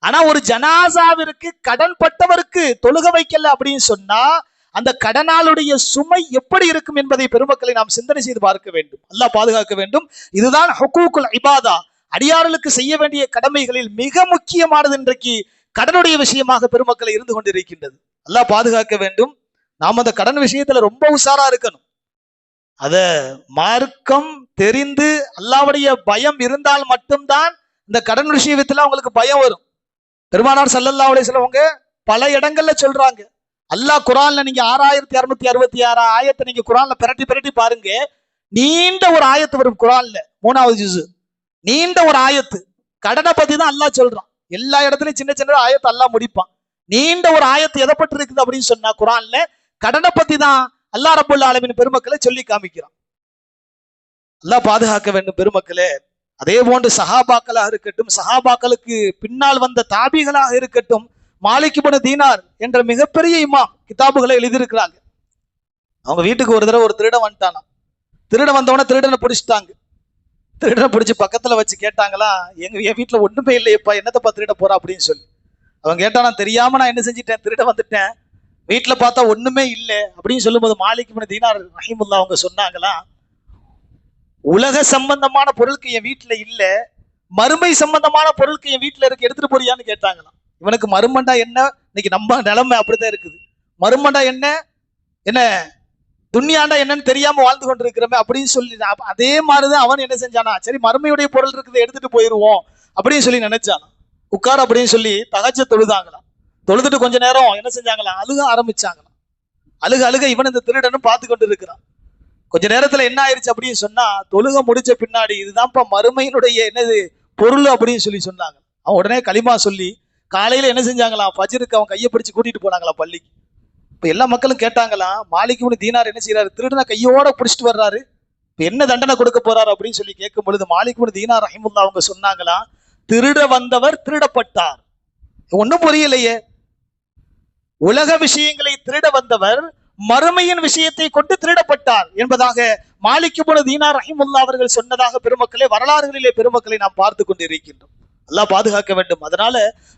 ஆனா ஒரு ஜனாசாவிற்கு கடன் பட்டவருக்கு தொழுக வைக்கல அப்படின்னு சொன்னா அந்த கடனாளுடைய சுமை எப்படி இருக்கும் என்பதை பெருமக்களை நாம் சிந்தனை செய்து பார்க்க வேண்டும். அல்லாஹ் பாதுகாக்க வேண்டும். இதுதான் ஹுகூக்குல் இபாதா, அடியார்களுக்கு செய்ய வேண்டிய கடமைகளில் மிக முக்கியமானது இன்றைக்கு கடனுடைய விஷயமாக பெருமக்களை இருந்து கொண்டிருக்கின்றது. அல்லாஹ் பாதுகாக்க வேண்டும். நாம் அந்த கடன் விஷயத்துல ரொம்ப உஷாரா இருக்கணும். அத மார்க்கம் தெரிந்து அல்லாஹ்வுடைய பயம் இருந்தால் மட்டும்தான் இந்த கடன் விஷயத்துல அவங்களுக்கு பயம் வரும். பெருமானார் ஸல்லல்லாஹு அலைஹி வஸல்லம் அவங்க பல இடங்கள்ல சொல்றாங்க. அல்லாஹ் குர்ஆன்ல நீங்க 6666 ஆயத்தை நீங்க குர்ஆன்ல பிரட்டி பாருங்க. நீண்ட ஒரு ஆயத்து வரும் குர்ஆன்ல, 3வது ஜுஸ், நீண்ட ஒரு ஆயத்து கடனை பத்தி தான் அல்லாஹ் சொல்றான். எல்லா இடத்துலயும் சின்ன சின்ன ஆயத்து அல்லாஹ் முடிப்பான். நீண்ட ஒரு ஆயத்து எதை பற்றி இருக்குது அப்படின்னு சொன்னா குர்ஆன்ல கடனை பத்தி தான் அல்லாஹ் ரப்பல் ஆலமீன் பெருமக்களை சொல்லி காமிக்கிறான். அல்லாஹ் பாதுகாக்க வேண்டும் பெருமக்களே. அதே போன்று சஹாபாக்களாக இருக்கட்டும், சஹாபாக்களுக்கு பின்னால் வந்த தாபிகளாக இருக்கட்டும், மாலிக் இப்னு தீனார் என்ற மிகப்பெரிய இமாம் கிதாபுகளை எழுதியிருக்கிறாங்க. அவங்க வீட்டுக்கு ஒரு தடவை ஒரு திருடன் வந்துட்டானா. திருடன் வந்தவன திருடனை பிடிச்சிட்டாங்க. திருடனை பிடிச்சி பக்கத்துல வச்சு கேட்டாங்களா, என் வீட்டுல ஒண்ணுமே இல்லையப்பா, என்னத்தப்பா திருட போறா அப்படின்னு சொல்லி. அவன் கேட்டானா, தெரியாம நான் என்ன செஞ்சிட்டேன், திருட வந்துட்டேன், வீட்டுல பார்த்தா ஒண்ணுமே இல்லை அப்படின்னு சொல்லும்போது மாலிக் இப்னு தீனார் ரஹிமுல்லா அவங்க சொன்னாங்களா, உலக சம்பந்தமான பொருளுக்கு என் வீட்டுல இல்ல, மறுமை சம்பந்தமான பொருளுக்கு என் வீட்டுல இருக்கு, எடுத்துட்டு போறியான்னு கேட்டாங்களாம். இவனுக்கு மறுமண்டா என்ன, இன்னைக்கு நம்ம நிலைமை அப்படித்தான் இருக்குது. மறுமண்டா என்ன, என்ன துன்யாண்டா என்னன்னு தெரியாம வாழ்ந்து கொண்டிருக்கிறோமே அப்படின்னு சொல்லி அதே மாதிரிதான் அவன் என்ன செஞ்சானா, சரி மறுமையுடைய பொருள் இருக்குது எடுத்துட்டு போயிருவோம் அப்படின்னு சொல்லி நினைச்சானா. உட்கார் அப்படின்னு சொல்லி தகஜ தொழுதாங்களாம். தொழுதுட்டு கொஞ்ச நேரம் என்ன செஞ்சாங்களாம், அழுக ஆரம்பிச்சாங்களாம். அழுக இவன் இந்த திருடனும் பார்த்து கொண்டு இருக்கிறான். கொஞ்ச நேரத்துல என்ன ஆயிடுச்சு அப்படின்னு சொன்னா, தொழுக முடிச்ச பின்னாடி இதுதான்ப்பா மறுமையினுடைய என்னது பொருள் அப்படின்னு சொல்லி சொன்னாங்க. அவன் உடனே களிமா சொல்லி காலையில என்ன செஞ்சாங்களாம், ஃபஜ்ருக்கு அவன் கையை பிடிச்சு கூட்டிட்டு போனாங்களாம் பள்ளிக்கு. இப்ப எல்லா மக்களும் கேட்டாங்களாம், மாலிக் இப்னு தீனார் என்ன செய்யறாரு, திருடனை கையோட பிடிச்சிட்டு வர்றாரு, இப்ப என்ன தண்டனை கொடுக்க போறாரு அப்படின்னு சொல்லி கேட்கும் பொழுது மாலிக் இப்னு தீனார் ரஹிமுல்லா அவங்க சொன்னாங்களாம், திருட வந்தவர் திருடப்பட்டார். ஒண்ணும் புரியலையே, உலக விஷயங்களை திருட வந்தவர் மறுமையின் விஷயத்தை கொண்டு திருடப்பட்டார் என்பதாக மாலிக் இப்னு தீனார் ரஹிமுல்லா அவர்கள் சொன்னதாக பெருமக்களே வரலாறுகளிலே பெருமக்களை நாம் பார்த்து கொண்டு இருக்கின்றோம். அல்லாஹ் பாதுகாக்க வேண்டும். அதனால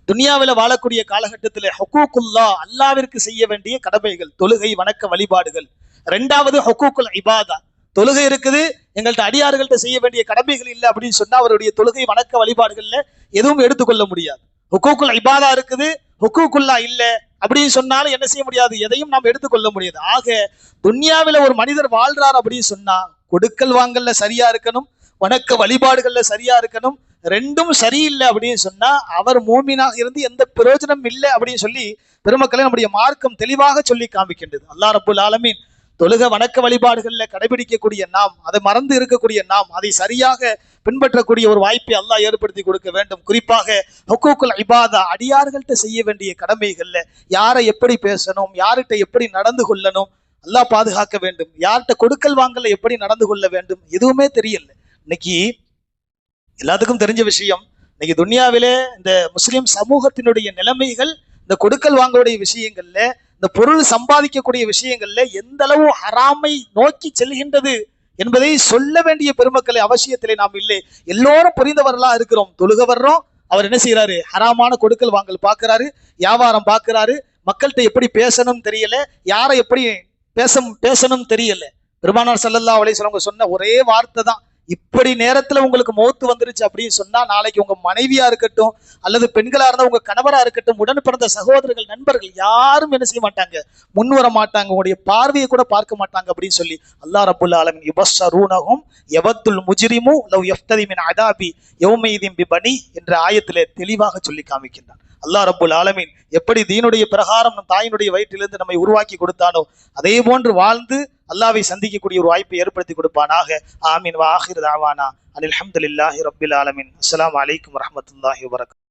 துனியாவில வாழக்கூடிய காலகட்டத்தில் ஹுகூக்குல்லா, அல்லாவிற்கு செய்ய வேண்டிய கடமைகள், தொழுகை, வணக்க வழிபாடுகள். 2வது ஹுகூக்குல் இபாதா, தொழுகை இருக்குது, எங்கள்கிட்ட அடியார்கள்ட்ட செய்ய வேண்டிய கடமைகள் இல்லை அப்படின்னு சொன்னா அவருடைய தொழுகை வணக்க வழிபாடுகள்ல எதுவும் எடுத்துக்கொள்ள முடியாது. ஹுகூக்குல் இபாதா இருக்குது, ஹுகூக்குல்லா இல்ல அப்படின்னு சொன்னாலும் என்ன செய்ய முடியாது, எதையும் நாம் எடுத்துக்கொள்ள முடியாது. ஆக துன்யாவில ஒரு மனிதர் வாழ்றார் அப்படின்னு சொன்னா கொடுக்கல் வாங்கல்ல சரியா இருக்கணும், வணக்க வழிபாடுகள்ல சரியா இருக்கணும். 2ம் சரியில்லை அப்படின்னு சொன்னா அவர் மூமினாக இருந்து எந்த பிரயோஜனம் இல்லை அப்படின்னு சொல்லி பெருமக்களை நம்முடைய மார்க்கம் தெளிவாக சொல்லி காமிக்கின்றது. அல்லாஹ் ரப்புல் ஆலமீன் தொழுக வணக்க வழிபாடுகள்ல கடைபிடிக்கக்கூடிய நாம், அதை மறந்து இருக்கக்கூடிய நாம், அதை சரியாக பின்பற்றக்கூடிய ஒரு வாய்ப்பை அல்லாஹ் ஏற்படுத்தி கொடுக்க வேண்டும். குறிப்பாக ஹுகூக்குல் இபாதா, அடியார்கள்ட்ட செய்ய வேண்டிய கடமைகள்ல யாரை எப்படி பேசணும், யார்கிட்ட எப்படி நடந்து கொள்ளணும், அல்லாஹ் பாதுகாக்க வேண்டும். யார்கிட்ட கொடுக்கல் வாங்கல எப்படி நடந்து கொள்ள வேண்டும் எதுவுமே தெரியல. இன்னைக்கு எல்லாத்துக்கும் தெரிஞ்ச விஷயம், இன்னைக்கு துன்யாவிலே இந்த முஸ்லிம் சமூகத்தினுடைய நிலைமைகள் இந்த கொடுக்கல் வாங்கக்கூடிய விஷயங்கள்ல, இந்த பொருள் சம்பாதிக்கக்கூடிய விஷயங்கள்ல எந்த அளவு ஹராமை நோக்கி செல்கின்றது என்பதை சொல்ல வேண்டிய பெருமக்களை அவசியத்திலே நாம் இல்லை. எல்லோரும் புரிந்தவர்களா இருக்கிறோம். தொழுக வர்றோம், அவர் என்ன செய்யறாரு, ஹராமான கொடுக்கல் வாங்கல் பார்க்கிறாரு, வியாபாரம் பார்க்கிறாரு, மக்கள்கிட்ட எப்படி பேசணும் தெரியல, யாரை எப்படி பேசணும் தெரியல. பெருமானார் ஸல்லல்லாஹு அலைஹி வஸல்லம் சொன்ன ஒரே வார்த்தை தான், இப்படி நேரத்துல உங்களுக்கு மௌத்து வந்துருச்சு அப்படின்னு சொன்னா, நாளைக்கு உங்க மனைவியா இருக்கட்டும் அல்லது பெண்களா இருந்தா உங்க கணவரா இருக்கட்டும், உடன் பிறந்த சகோதரர்கள் நண்பர்கள் யாரும் என்ன செய்ய மாட்டாங்க, முன் வர மாட்டாங்க, உங்களுடைய பார்வையை கூட பார்க்க மாட்டாங்க அப்படின்னு சொல்லி அல்லாஹ் ரப்புல் ஆலமீன் யுபஸ்ஸரூனஹும் யவத்துல் முஜ்ரிமு லவ் யஃப்ததி மின் அதாபி யௌமைதின் பிபனி என்ற ஆயத்திலே தெளிவாக சொல்லி காமிக்கின்றான். அல்லாஹ் ரப்புல் ஆலமீன் எப்படி தீனுடைய பிரகாரம் நம் தாயினுடைய வயிற்றிலிருந்து நம்மை உருவாக்கி கொடுத்தானோ அதே போன்று வாழ்ந்து அல்லாஹ்வை சந்திக்கக்கூடிய ஒரு வாய்ப்பை ஏற்படுத்தி கொடுப்பானாக. ஆமீன். வ ஆகிரு தாவானா அனில் ஹம்துலில்லாஹி ரப்பில் ஆலமீன். அஸ்ஸலாமு அலைக்கும் வரஹ்மத்துல்லாஹி வபரகாத்துஹு.